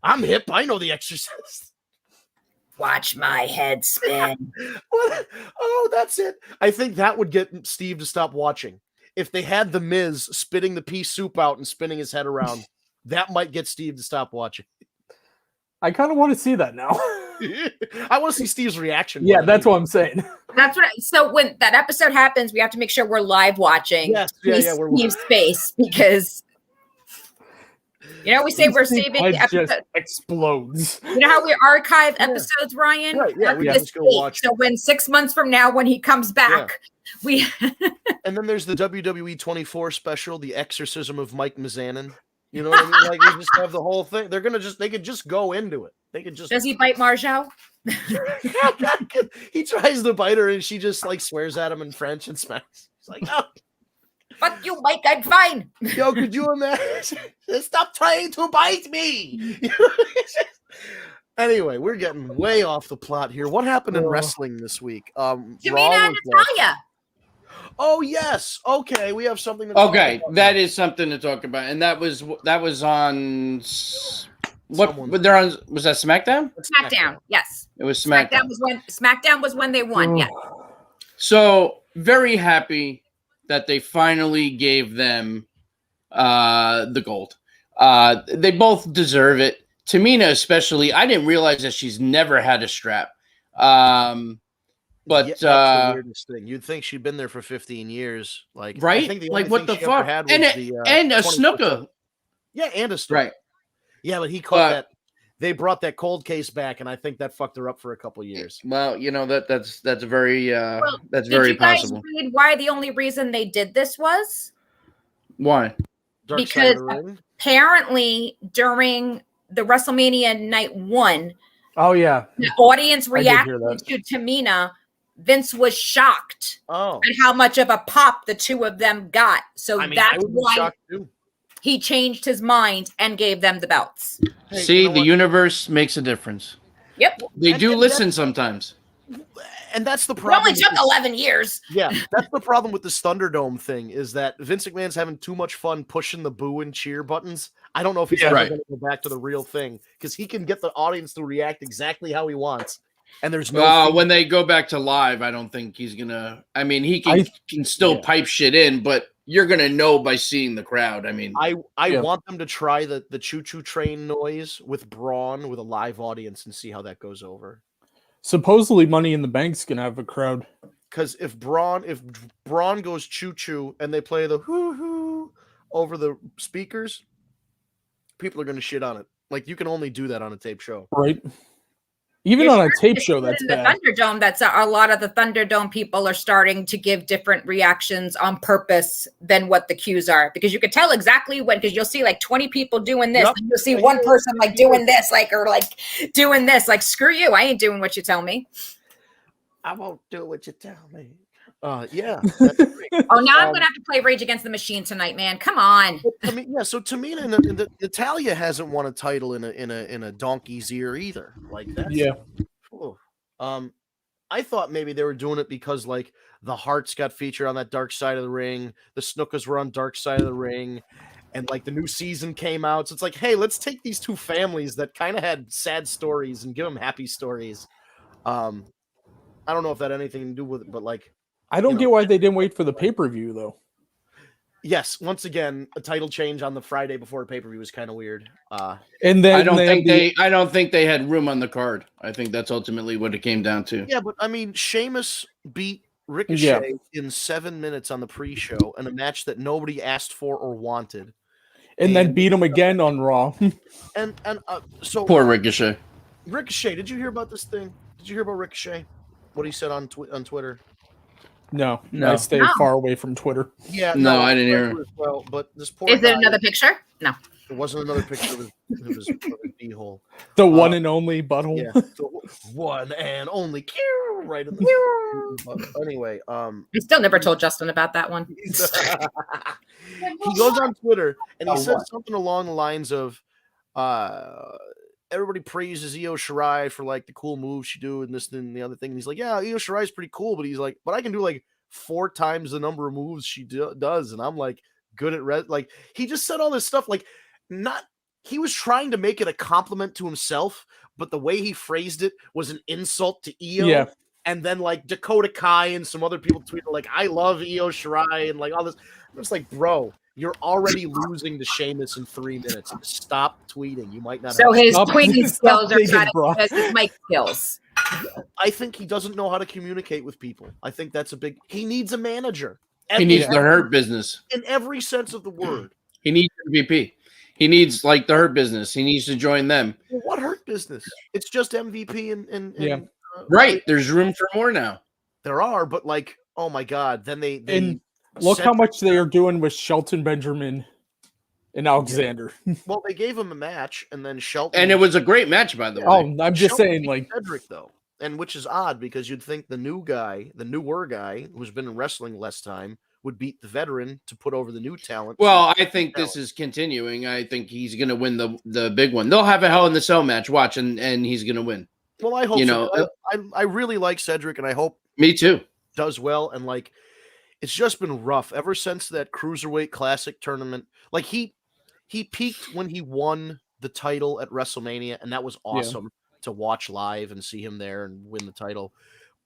D: I'm hip. I know The Exorcist.
C: Watch my head spin.
D: What? Oh, that's it. I think that would get Steve to stop watching. If they had The Miz spitting the pea soup out and spinning his head around, that might get Steve to stop watching.
F: I kind of want to see that now.
D: I want to see Steve's reaction.
F: Yeah, that's what I'm saying.
C: That's what. So when that episode happens, we have to make sure we're live watching.
D: Yes, yeah, we're
C: Steve's face because we say we're saving
F: Head
C: the episode.
F: just explodes.
C: You know how we archive episodes, Ryan?
D: Right, yeah, we
C: Archive
D: just go
C: this
D: watch.
C: So when 6 months from now, when he comes back, we
D: And then there's the WWE 24 special, The Exorcism of Mike Mizanin. You know what I mean? Like, we just have the whole thing. They could just go into it. They could just.
C: does he bite Marjo?
D: He tries to bite her and she just like swears at him in French and smacks. He's like, "Oh,
C: Fuck you, Mike. I'm fine.
D: yo, could you imagine? Stop trying to bite me." Anyway, we're getting way off the plot here. What happened in wrestling this week?
C: Tamina
D: Raw
C: and
D: was,
C: Natalia.
D: oh yes, okay, we have something. To
B: Okay,
D: talk about.
B: that is something to talk about, and that was on what?
D: Someone-
B: They're on. Was that SmackDown?
C: SmackDown. Yes.
B: It was SmackDown.
C: SmackDown was when they won. Yeah.
B: So very happy that they finally gave them the gold. They both deserve it. Tamina especially. I didn't realize that she's never had a strap. But
D: that's the weirdest thing. You'd think she'd been there for 15 years, like I
B: right?
D: think the
B: Like
D: only
B: what
D: thing
B: the
D: she ever
B: fuck?
D: had was
B: And
D: the,
B: a
D: 24/7.
B: snooker.
D: Yeah, and a snooker.
B: Right.
D: Yeah, but he caught that. They brought that cold case back, and I think that fucked her up for a couple years.
B: Well, that's very that's
C: Did
B: very
C: you guys
B: possible.
C: read why the only reason they did this was?
B: Why?
D: Dark
C: Because
D: Side of the Ring?
C: Apparently during the WrestleMania night 1,
F: Oh yeah.
C: the audience
F: I did hear
C: reacted
F: that.
C: to Tamina. Vince was shocked
D: Oh,
C: at how much of a pop the two of them got. So
D: I mean, I
C: that's
D: would be
C: why
D: shocked too.
C: he changed his mind and gave them the belts.
D: Hey,
B: See,
D: you know
B: the
D: what?
B: universe makes a difference.
C: Yep.
B: They
D: And-
B: do
D: and
B: listen sometimes.
D: And that's the
C: It
D: problem.
C: only
D: with
C: took
D: this-
C: 11 years.
D: Yeah, that's the problem with this Thunderdome thing is that Vince McMahon's having too much fun pushing the boo and cheer buttons. I don't know if he's
B: Yeah,
D: ever
B: right.
D: going to go back to the real thing because he can get the audience to react exactly how he wants, and there's no.
B: Well,
D: feedback.
B: when they go back to live, I don't think he's gonna. I mean, he can still
D: yeah.
B: pipe shit in, but you're gonna know by seeing the crowd. I mean,
D: I
F: Yeah.
D: want them to try the choo choo train noise with Braun with a live audience and see how that goes over.
F: Supposedly, Money in the Bank's gonna have a crowd.
D: Because if Braun goes choo choo and they play the hoo hoo over the speakers, people are going to shit on it. Like you can only do that on a tape show.
F: Right. Even
C: You're
F: on a tape
C: starting to
F: show,
C: see it
F: that's
C: in
F: bad.
C: the Thunderdome. That's a lot of the Thunderdome people are starting to give different reactions on purpose than what the cues are, because you could tell exactly when, because you'll see like 20 people doing this,
D: Yep.
C: and you'll see one person like doing this, like, or like doing this, like, screw you, I ain't doing what you tell me.
D: I won't do what you tell me. Yeah. That's great.
C: Oh, now I'm gonna have to play Rage Against the Machine tonight, man. Come on.
D: So Tamina and Natalia hasn't won a title in a donkey's ear either. Like that's Ooh. I thought maybe they were doing it because like the Hearts got featured on that Dark Side of the Ring, the Snookers were on Dark Side of the Ring, and like the new season came out. So it's like, hey, let's take these two families that kind of had sad stories and give them happy stories. I don't know if that had anything to do with it, but like,
F: I don't get why they didn't wait for the pay-per-view though.
D: yes, once again, a title change on the Friday before a pay-per-view was kind of weird.
F: And then
B: I don't think they had room on the card. I think that's ultimately what it came down to.
D: Yeah, but I mean, Sheamus beat Ricochet in 7 minutes on the pre-show in a match that nobody asked for or wanted,
F: and then beat him again on Raw.
D: So
B: Poor Ricochet.
D: Ricochet, did you hear about this thing? Did you hear about Ricochet? What he said on Twitter?
F: No, I stay far away from Twitter.
D: Yeah,
B: no, I didn't hear it.
D: Well, but this poor
C: Is
D: guy,
C: it another picture? No.
D: It wasn't another picture of his b-hole.
F: The one and only butthole.
D: Yeah, the one and only. Right in the anyway.
C: I still never told Justin about that one.
D: He goes on Twitter and he says something along the lines of, everybody praises Io Shirai for like the cool moves she do and this and the other thing. And he's like, yeah, Io Shirai is pretty cool, but he's like, but I can do like 4 times the number of moves she does, and I'm like good at like he just said all this stuff like he was trying to make it a compliment to himself, but the way he phrased it was an insult to Io.
F: Yeah.
D: And then like Dakota Kai and some other people tweeted like, I love Io Shirai and like all this. I'm just like, bro, you're already losing to Sheamus in 3 minutes. Stop tweeting. You might not.
C: So his
F: Stop-
C: tweeting
F: stop
C: skills are
F: digging,
C: better
F: bro.
C: because his mic skills.
D: I think he doesn't know how to communicate with people. I think that's a big. He needs a manager.
B: He needs the Hurt Business.
D: In every sense of the word.
B: He needs MVP. He needs like the Hurt Business. He needs to join them.
D: Well, what Hurt Business? It's just MVP and
F: Yeah.
B: Right. There's room for more now.
D: There are, but like, oh my god, then they
F: And look how much they are doing with Shelton Benjamin and Alexander.
D: Well, they gave him a match, and then Shelton.
B: And it was a great match, by the way.
F: Oh, I'm just
D: Shelton
F: saying,
D: beat
F: like,
D: Cedric though, and which is odd because you'd think the newer guy who's been in wrestling less time, would beat the veteran to put over the new talent.
B: Well, I think this is continuing. I think he's going to win the big one. They'll have a Hell in the Cell match. Watch, and he's going to win.
D: Well, I hope
B: you
D: so.
B: know.
D: I really like Cedric, and I hope
B: Me too.
D: does well. And like, it's just been rough ever since that Cruiserweight Classic tournament. Like he peaked when he won the title at WrestleMania, and that was awesome to watch live and see him there and win the title.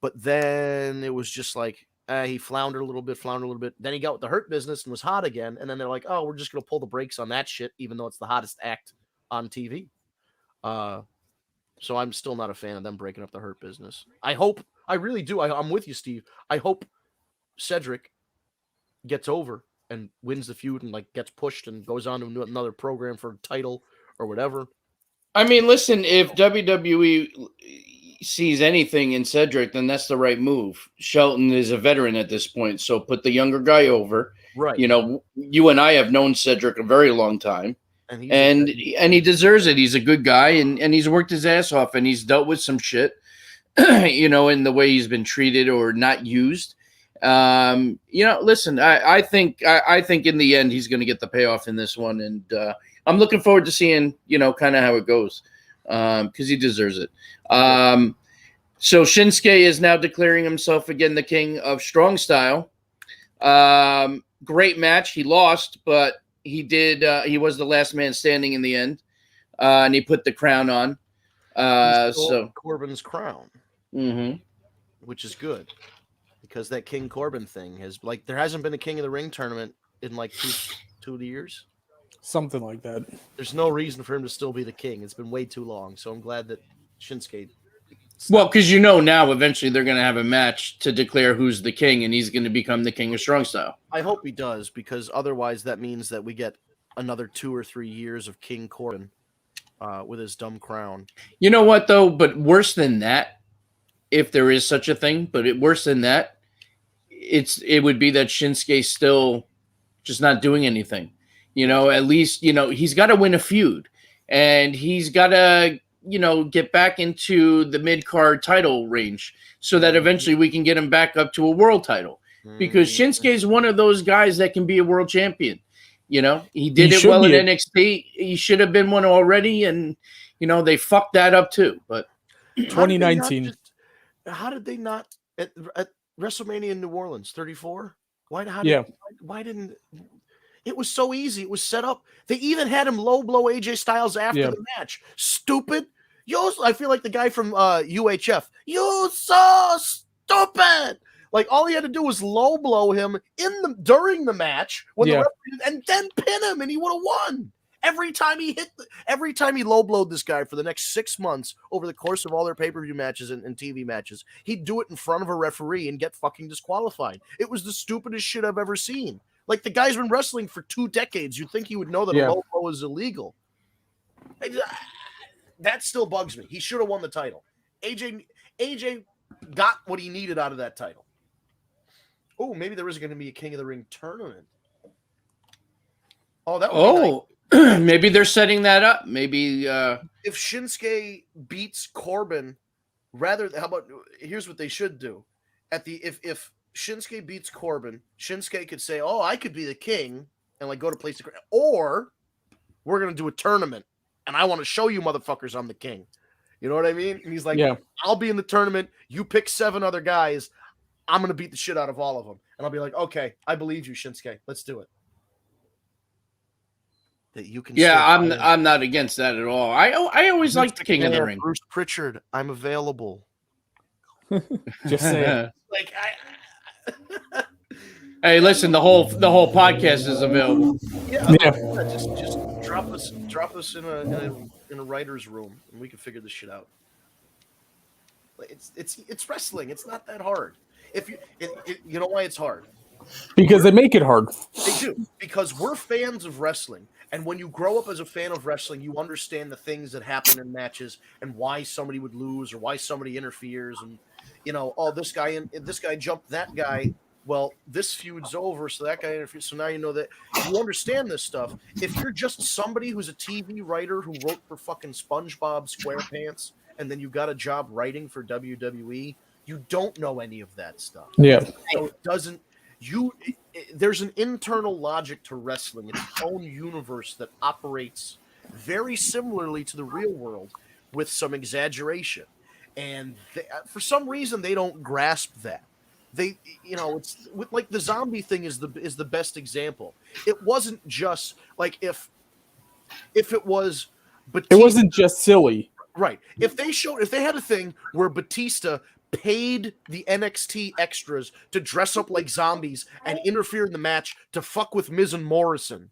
D: But then it was just like he floundered a little bit. Then he got with the Hurt Business and was hot again. And then they're like, oh, we're just going to pull the brakes on that shit, even though it's the hottest act on TV. So I'm still not a fan of them breaking up the Hurt Business. I really do. I'm with you, Steve. I hope Cedric gets over and wins the feud and like gets pushed and goes on to another program for a title or whatever.
B: I mean, listen, if WWE sees anything in Cedric, then that's the right move. Shelton is a veteran at this point, so put the younger guy over.
D: Right.
B: You know, you and I have known Cedric a very long time, and he deserves it. He's a good guy, and he's worked his ass off, and he's dealt with some shit, you know, in the way he's been treated or not used. You know, listen, I think in the end he's going to get the payoff in this one, and I'm looking forward to seeing, you know, kind of how it goes, because he deserves it. So Shinsuke is now declaring himself again the king of strong style. Great match. He lost, but he did. He was the last man standing in the end, and he put the crown on. So
D: Corbin's crown, which is good because that King Corbin thing has like there hasn't been a King of the Ring tournament in like two years.
F: Something like that.
D: There's no reason for him to still be the king. It's been way too long. So I'm glad that Shinsuke.
B: Well, because you know now eventually they're going to have a match to declare who's the king, and he's going to become the king of strong style.
D: I hope he does, because otherwise that means that we get another 2 or 3 years of King Corbin. with his dumb crown.
B: You know what though? But worse than that, if there is such a thing, worse than that, it would be that Shinsuke's still just not doing anything. At least he's got to win a feud, and he's got to get back into the mid-card title range so that eventually we can get him back up to a world title. Because Shinsuke is one of those guys that can be a world champion. He did it well in NXT. He should have been one already, and they fucked that up too. But
F: 2019.
D: How did they not at WrestleMania in New Orleans 34? Why didn't it was so easy. It was set up. They even had him low blow AJ Styles after the match. Stupid. I feel like the guy from UHF. You so stupid. Like all he had to do was low blow him during the match and then pin him, and he would have won. Every time he low blowed this guy for the next 6 months over the course of all their pay-per-view matches and TV matches, he'd do it in front of a referee and get fucking disqualified. It was the stupidest shit I've ever seen. Like, the guy's been wrestling for 2 decades. You'd think he would know that a low blow is illegal. That still bugs me. He should have won the title. AJ got what he needed out of that title. Oh, maybe there is going to be a King of the Ring tournament. Oh, that would be nice.
B: Maybe they're setting that up. Maybe
D: if Shinsuke beats Corbin, here's what they should do. If Shinsuke beats Corbin, Shinsuke could say, "Oh, I could be the king," and like go to place, or we're gonna do a tournament, and I want to show you motherfuckers I'm the king. You know what I mean? And he's like, "I'll be in the tournament. You pick 7 other guys. I'm gonna beat the shit out of all of them." And I'll be like, "Okay, I believe you, Shinsuke. Let's do it." That you can.
B: Yeah, I'm not against that at all. I always liked the King of the Ring.
D: Bruce Pritchard, I'm available.
F: Just saying.
D: Like
B: Hey, listen, the whole podcast is available.
D: Just drop us in a writer's room, and we can figure this shit out. It's wrestling. It's not that hard. You know why it's hard?
F: Because they make it hard.
D: They do, because we're fans of wrestling, and when you grow up as a fan of wrestling, you understand the things that happen in matches and why somebody would lose or why somebody interferes, and this guy jumped that guy. Well, this feud's over, so that guy interferes. So now you know that you understand this stuff. If you're just somebody who's a TV writer who wrote for fucking SpongeBob SquarePants, and then you got a job writing for WWE, you don't know any of that stuff.
F: Yeah.
D: So it doesn't. There's an internal logic to wrestling, its own universe that operates very similarly to the real world with some exaggeration. And for some reason, they don't grasp that. It's like the zombie thing is the best example. It wasn't just like if it was, Batista,
F: it wasn't just silly,
D: right? If they had a thing where Batista paid the NXT extras to dress up like zombies and interfere in the match to fuck with Miz and Morrison,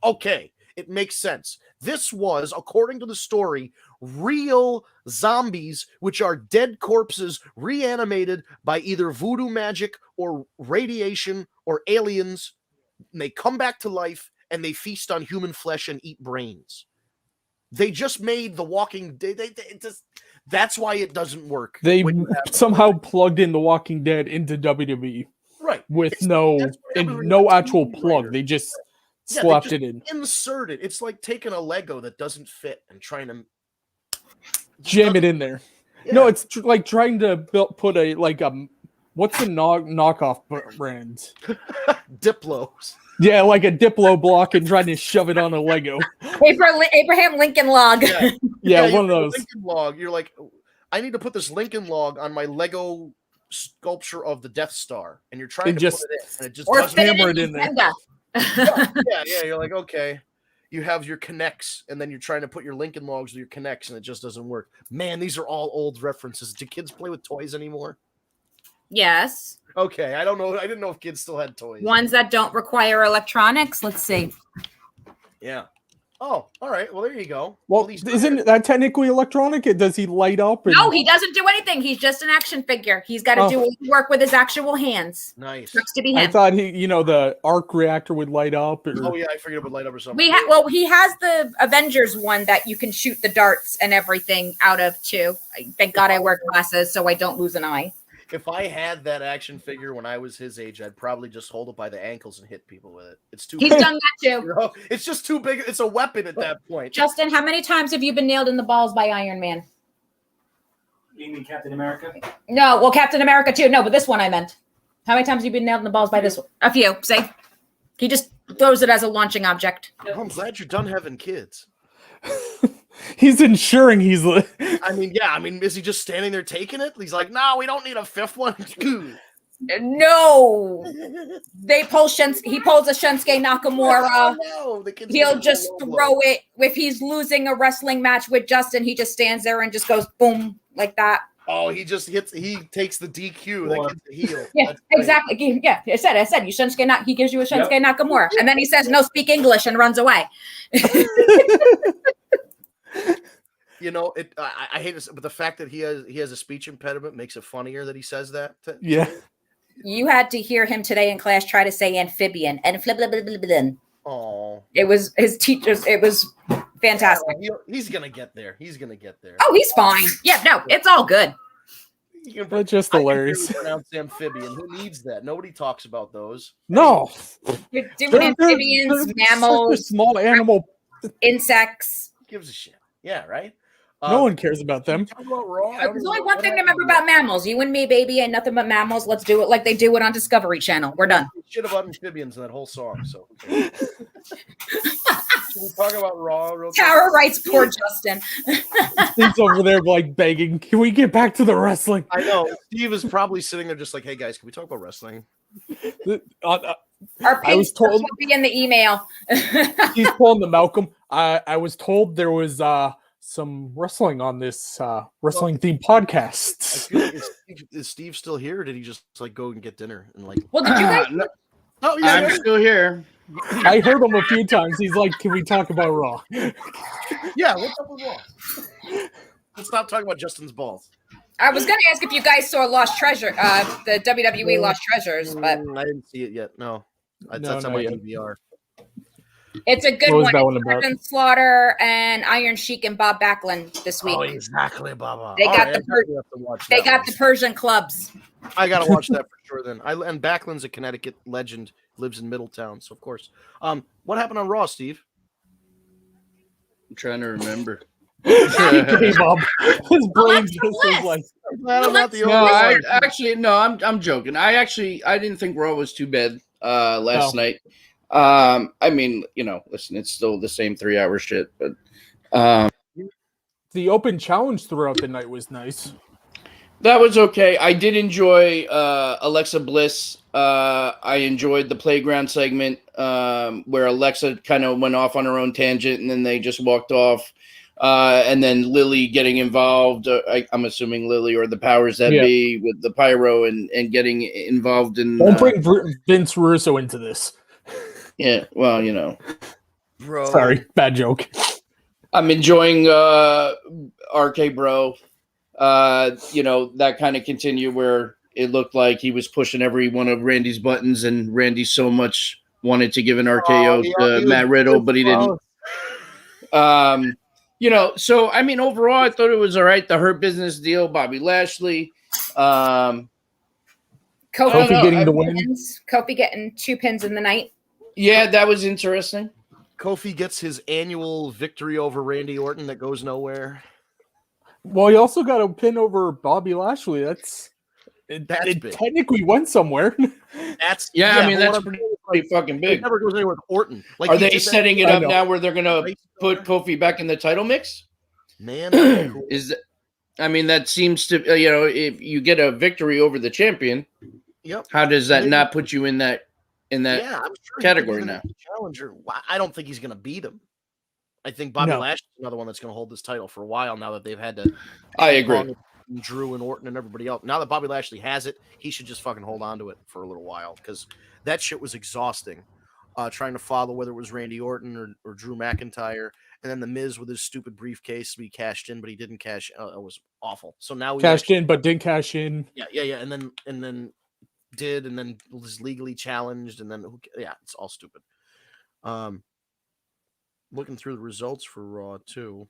D: okay, it makes sense. This was, according to the story, real zombies, which are dead corpses reanimated by either voodoo magic or radiation or aliens. And they come back to life and they feast on human flesh and eat brains. They just made The Walking Dead. That's why it doesn't work.
F: They somehow plugged in The Walking Dead into WWE,
D: right?
F: With no actual plug. They just slapped it in.
D: Insert it. It's like taking a Lego that doesn't fit and trying to
F: jam it in there. Yeah. No, it's like trying to put what's the knockoff brand?
D: Diplos.
F: Yeah, like a Diplo block and trying to shove it on a Lego.
C: Abraham Lincoln log.
F: Yeah, one of those.
D: Lincoln log. You're like, I need to put this Lincoln log on my Lego sculpture of the Death Star, and you're trying to put it in, and it just doesn't
F: hammer it in there.
D: Yeah. You're like, okay. You have your connects, and then you're trying to put your Lincoln logs with your connects, and it just doesn't work. Man, these are all old references. Do kids play with toys anymore?
C: Yes.
D: Okay, I don't know. I didn't know if kids still had toys.
C: Ones that don't require electronics. Let's see.
D: Yeah. Oh, all right. Well, there you go.
F: Well,
D: he's
F: isn't that technically electronic? Does he light up? And...
C: No, he doesn't do anything. He's just an action figure. He's got to do work with his actual hands.
D: nice.
C: Sucks to be
F: I
C: him.
F: thought the arc reactor would light up. Or...
D: Oh yeah, I figured it would light up or something.
C: He has the Avengers one that you can shoot the darts and everything out of too. Thank God I wear glasses so I don't lose an eye.
D: If I had that action figure when I was his age, I'd probably just hold it by the ankles and hit people with it. It's too.
C: He's
D: big.
C: done that too.
D: You know? It's just too big. It's a weapon at that point.
C: Justin, how many times have you been nailed in the balls by Iron Man?
G: You mean Captain America?
C: No, well, Captain America too. No, but this one I meant. How many times have you been nailed in the balls by this one? A few. Say, he just throws it as a launching object.
D: I'm glad you're done having kids.
F: He's ensuring he's.
D: I mean, is he just standing there taking it? He's like, no, we don't need a fifth one.
C: No, he pulls a Shinsuke Nakamura.
D: Oh, no,
C: He'll just throw it. If he's losing a wrestling match with Justin, he just stands there and just goes boom like that.
D: Oh, he just hits. He takes the DQ that gets the heel.
C: Yeah, exactly. Yeah, I said. You Shinsuke. He gives you a Shinsuke Nakamura, and then he says, "No, speak English," and runs away.
D: You know, I hate this, but the fact that he has a speech impediment makes it funnier that he says that.
F: Yeah.
C: You had to hear him today in class try to say amphibian and flip.
D: Oh,
C: It was his teachers. It was fantastic.
D: He's gonna get there. He's gonna get there.
C: Oh, he's fine. Yeah, no, it's all good.
F: That's just hilarious.
D: Pronounce amphibian. Who needs that? Nobody talks about those.
F: No.
C: You're doing amphibians, mammals,
F: small animal.
C: insects.
D: Who gives a shit? Yeah, right.
F: No one cares about them.
D: Talk about Raw.
C: There's only one thing to remember about mammals. You and me, baby, ain't nothing but mammals. Let's do it like they do it on Discovery Channel. We're done.
D: Shit about amphibians in that whole song. So, can we talk about Raw real quick?
C: Tara writes, poor Justin.
F: He's over there like begging. Can we get back to the wrestling?
D: I know. Steve is probably sitting there just like, hey guys, can we talk about wrestling?
C: Our
F: I was told
C: will be in the email.
F: he's pulling the Malcolm. I was told there was some wrestling on this wrestling themed
D: I
F: podcast.
D: feel like is Steve still here? Or did he just like go and get dinner and like?
C: Well, did you guys?
D: Oh yeah,
B: I'm still here.
F: I heard him a few times. He's like, "Can we talk about Raw?"
D: yeah. What's up with Raw? Let's stop talking about Justin's balls.
C: I was going to ask if you guys saw Lost Treasure, the WWE Lost Treasures, but
D: I didn't see it yet. No, that's
F: No,
D: on
F: not
D: my
F: yet.
D: DVR.
C: it's a good
F: What was
C: one.
F: that one about?
C: Sergeant Slaughter and Iron Sheik and Bob Backlund this week.
D: Oh, exactly, Baba.
C: They
D: All
C: got
D: right,
C: the
D: I definitely have to watch
C: They
D: that
C: got
D: one.
C: the Persian clubs.
D: I gotta watch that for sure. Then and Backlund's a Connecticut legend, lives in Middletown, so of course. What happened on Raw, Steve?
B: I'm trying to remember.
F: Gave up. His brain just was like,
D: I'm glad I'm not the
B: No,
D: only one.
B: I'm joking. I didn't think Raw was too bad last
F: No.
B: night. I mean, listen, it's still the same 3-hour shit, but
F: the open challenge throughout the night was nice.
B: that was okay. I did enjoy Alexa Bliss. I enjoyed the playground segment where Alexa kind of went off on her own tangent and then they just walked off. And then Lily getting involved. I'm assuming Lily or the powers that be with the pyro and getting involved in.
F: Don't bring Vince Russo into this.
B: Yeah, well,
D: Bro.
F: Sorry, bad joke.
B: I'm enjoying RK Bro. That kind of continue where it looked like he was pushing every one of Randy's buttons, and Randy so much wanted to give an RKO to Matt Riddle, but he didn't. So I mean, overall, I thought it was all right. The Hurt Business deal, Bobby Lashley,
C: Kofi
F: getting the win.
C: Kofi getting 2 pins in the night.
B: Yeah, that was interesting.
D: Kofi gets his annual victory over Randy Orton that goes nowhere.
F: Well, he also got a pin over Bobby Lashley. It
D: big.
F: technically went somewhere.
D: That's
B: I mean,
D: but
B: that's
D: what I'm-
B: pretty fucking
D: It
B: big.
D: never goes anywhere with Orton. Like
B: Are
D: he
B: they
D: did that-
B: setting it
F: I
B: up
F: know.
B: now where they're gonna put Kofi back in the title mix?
D: Man, that'd be cool.
B: That seems to if you get a victory over the champion,
D: Yep.
B: how does that
D: Maybe-
B: not put you in that
D: Yeah, I'm sure
B: category
D: he could be
B: now?
D: the challenger. I don't think he's going to beat him. I think Bobby
F: No.
D: Lashley's another one that's going to hold this title for a while now that they've had to.
B: I agree.
D: Drew and Orton and everybody else. Now that Bobby Lashley has it, he should just fucking hold on to it for a little while because that shit was exhausting. trying to follow whether it was Randy Orton or Drew McIntyre, and then the Miz with his stupid briefcase. We cashed in, but he didn't cash. It was awful. So now we
F: Cashed in, but didn't cash in.
D: Yeah, and then did, and then was legally challenged, and then it's all stupid. Looking through the results for Raw too.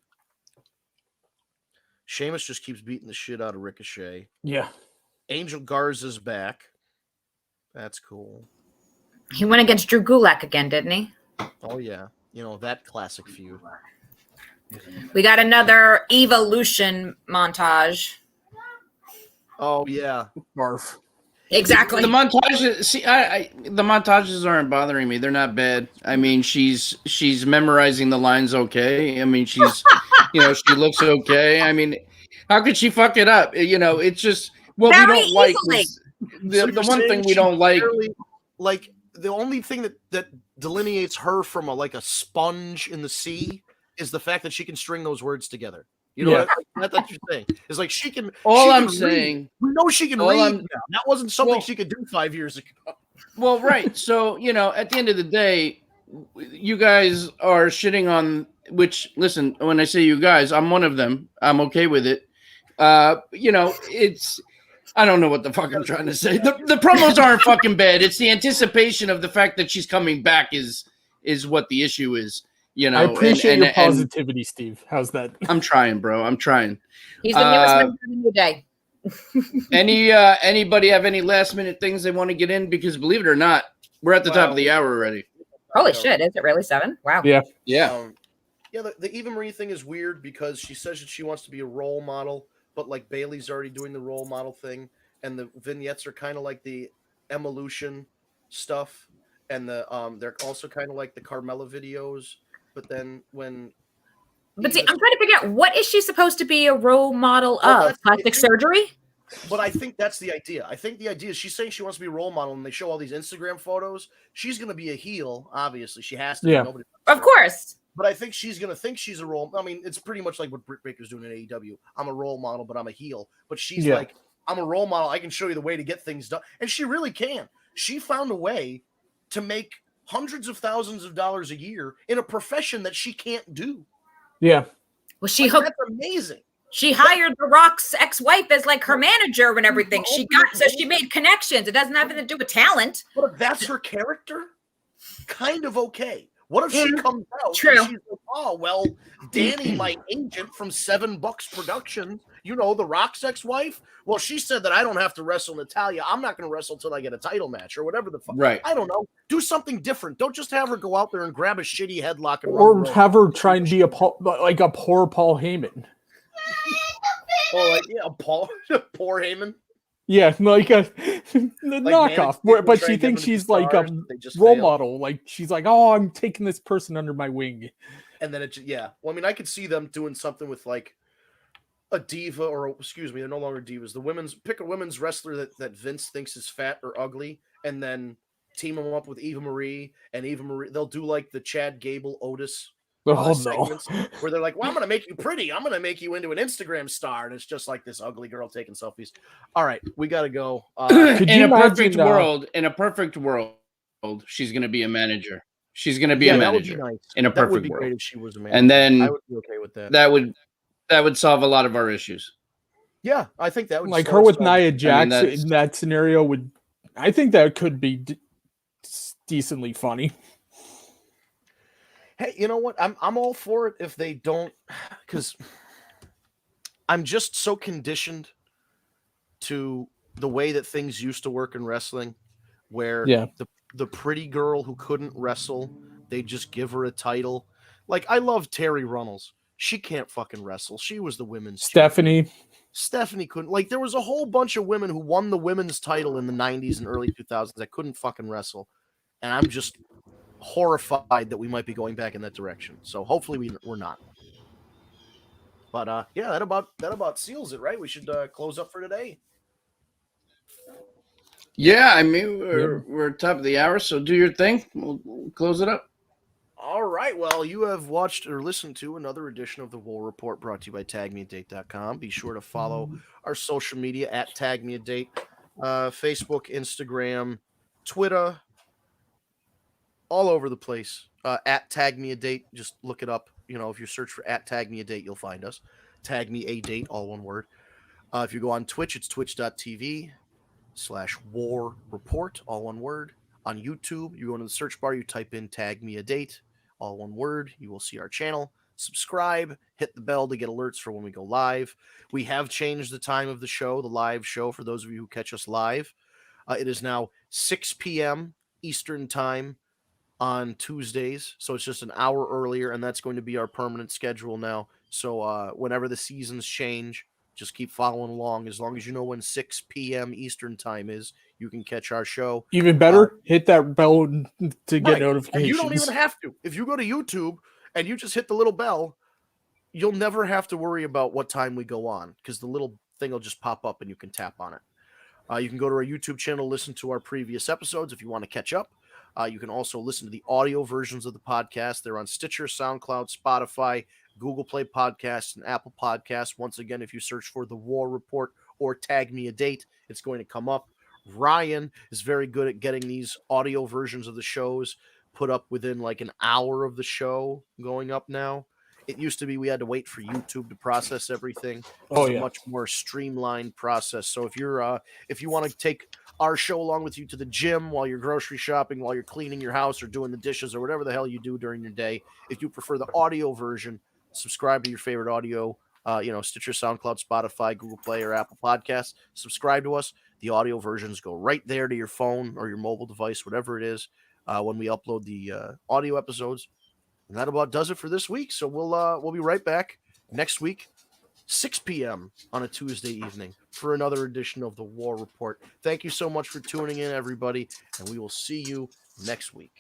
D: Sheamus just keeps beating the shit out of Ricochet.
F: Yeah.
D: Angel Garza's back. That's cool.
C: He went against Drew Gulak again, didn't he?
D: Oh, yeah. You know, that classic feud.
C: We got another Evolution montage.
D: Oh, yeah.
F: Barf.
C: Exactly.
B: The montages, see, the montages aren't bothering me. They're not bad. I mean, she's memorizing the lines okay. I mean, she's, she looks okay. I mean, how could she fuck it up? It's just what
C: Very
B: we don't like.
C: easily.
B: The one thing we don't like,
D: like the only thing that delineates her from a sponge in the sea is the fact that she can string those words together. You know that's what you're saying. It's like she can.
B: All I'm
D: read.
B: saying,
D: we know she can read. Now. That wasn't something she could do 5 years ago.
B: Well, right. So at the end of the day, you guys are shitting on. Which, listen, when I say you guys, I'm one of them. I'm okay with it. It's. I don't know what the fuck I'm trying to say. The promos aren't fucking bad. It's the anticipation of the fact that she's coming back is what the issue is. I
F: appreciate your positivity, Steve. How's that?
B: I'm trying, bro. I'm trying.
C: He's the newest member of the New Day.
B: Anybody have any last minute things they want to get in? Because believe it or not, we're at the top of the hour already.
C: Holy shit! Is it really 7? Wow.
F: Yeah.
D: The Eva Marie thing is weird because she says that she wants to be a role model, but like Bailey's already doing the role model thing, and the vignettes are kind of like the Evolution stuff, and they're also kind of like the Carmella videos. But then
C: But see, I'm trying to figure out, what is she supposed to be a role model of? Plastic surgery?
D: But I think that's the idea. I think the idea is she's saying she wants to be a role model, and they show all these Instagram photos. She's going to be a heel, obviously. She has to.
F: Yeah.
D: Nobody
C: Of course.
D: But I think she's going to think she's a role. I mean, it's pretty much like what Britt Baker's doing in AEW. I'm a role model, but I'm a heel. But she's like, I'm a role model. I can show you the way to get things done. And she really can. She found a way to make hundreds of thousands of dollars a year in a profession that she can't do.
F: Yeah.
C: Well,
D: that's amazing.
C: She hired The Rock's ex-wife as like her manager and everything. She made connections. It doesn't have anything to do with talent.
D: But if that's her character, kind of okay. What if she comes out
C: True.
D: and she's like, oh, well, Danny, my agent from $7 Productions, The Rock's ex-wife? Well, she said that I don't have to wrestle Natalya. I'm not going to wrestle till I get a title match or whatever the fuck.
B: Right.
D: I don't know. Do something different. Don't just have her go out there and grab a shitty headlock.
F: Or have her try and be a poor Paul Heyman.
D: Poor Heyman.
F: Yeah, like a knockoff. But she thinks she's like a role model. Like she's like, oh, I'm taking this person under my wing.
D: And then Well, I mean, I could see them doing something with like a diva, or excuse me, they're no longer divas. Pick a women's wrestler that Vince thinks is fat or ugly, and then team them up with Eva Marie. And Eva Marie, they'll do like the Chad Gable Otis. Segments where they're like, well, I'm going to make you pretty. I'm going to make you into an Instagram star. And it's just like this ugly girl taking selfies. All right, we got to go.
B: In a perfect world, she's going to be a manager. She's going to be a manager.
D: That would be nice.
B: In a perfect
D: would be
B: world.
D: Great if she was a manager.
B: And then
D: I would be okay with that.
B: That would solve a lot of our issues.
D: Yeah, I think that would
F: like her with Nia Jax in that scenario I think that could be decently funny.
D: Hey, you know what? I'm all for it if they don't, because I'm just so conditioned to the way that things used to work in wrestling, where the pretty girl who couldn't wrestle, they just give her a title. Like, I love Terry Runnels. She can't fucking wrestle. She was the women's
F: Stephanie.
D: champion. Stephanie couldn't. Like, there was a whole bunch of women who won the women's title in the 90s and early 2000s that couldn't fucking wrestle. And I'm just horrified that we might be going back in that direction. So hopefully we're not. But that about seals it, right? We should close up for today.
B: Yeah, I mean we're top of the hour, so do your thing. We'll close it up.
D: All right. Well, you have watched or listened to another edition of the Wool Report, brought to you by TagMeADate.com. Be sure to follow our social media at TagMeADate, Facebook, Instagram, Twitter. all over the place. At Tag Me a Date, just look it up. You know, if you search for at Tag Me a Date, you'll find us. Tag Me a Date, all one word. If you go on Twitch, it's twitch.tv/War Report, all one word. On YouTube, you go into the search bar, you type in Tag Me a Date, all one word. You will see our channel. Subscribe, hit the bell to get alerts for when we go live. We have changed the time of the show, the live show, for those of you who catch us live. It is now 6 p.m. Eastern Time on Tuesdays, so it's just an hour earlier, and that's going to be our permanent schedule now. So whenever the seasons change, just keep following along. As long as you know when 6 p.m. Eastern Time is, you can catch our show.
F: Even better, hit that bell to get notifications.
D: And you don't even have to. If you go to YouTube and you just hit the little bell, you'll never have to worry about what time we go on, because the little thing will just pop up and you can tap on it. You can go to our YouTube channel, listen to our previous episodes if you want to catch up. You can also listen to the audio versions of the podcast. They're on Stitcher, SoundCloud, Spotify, Google Play Podcasts, and Apple Podcasts. Once again, if you search for The War Report or Tag Me a Date, it's going to come up. Ryan is very good at getting these audio versions of the shows put up within like an hour of the show going up now. It used to be we had to wait for YouTube to process everything. It's a much more streamlined process. So if you're if you want to take our show along with you to the gym while you're grocery shopping, while you're cleaning your house or doing the dishes or whatever the hell you do during your day, if you prefer the audio version, subscribe to your favorite audio, Stitcher, SoundCloud, Spotify, Google Play, or Apple Podcasts. Subscribe to us. The audio versions go right there to your phone or your mobile device, whatever it is, when we upload the audio episodes. And that about does it for this week. So we'll be right back next week, 6 p.m. on a Tuesday evening for another edition of the War Report. Thank you so much for tuning in, everybody, and we will see you next week.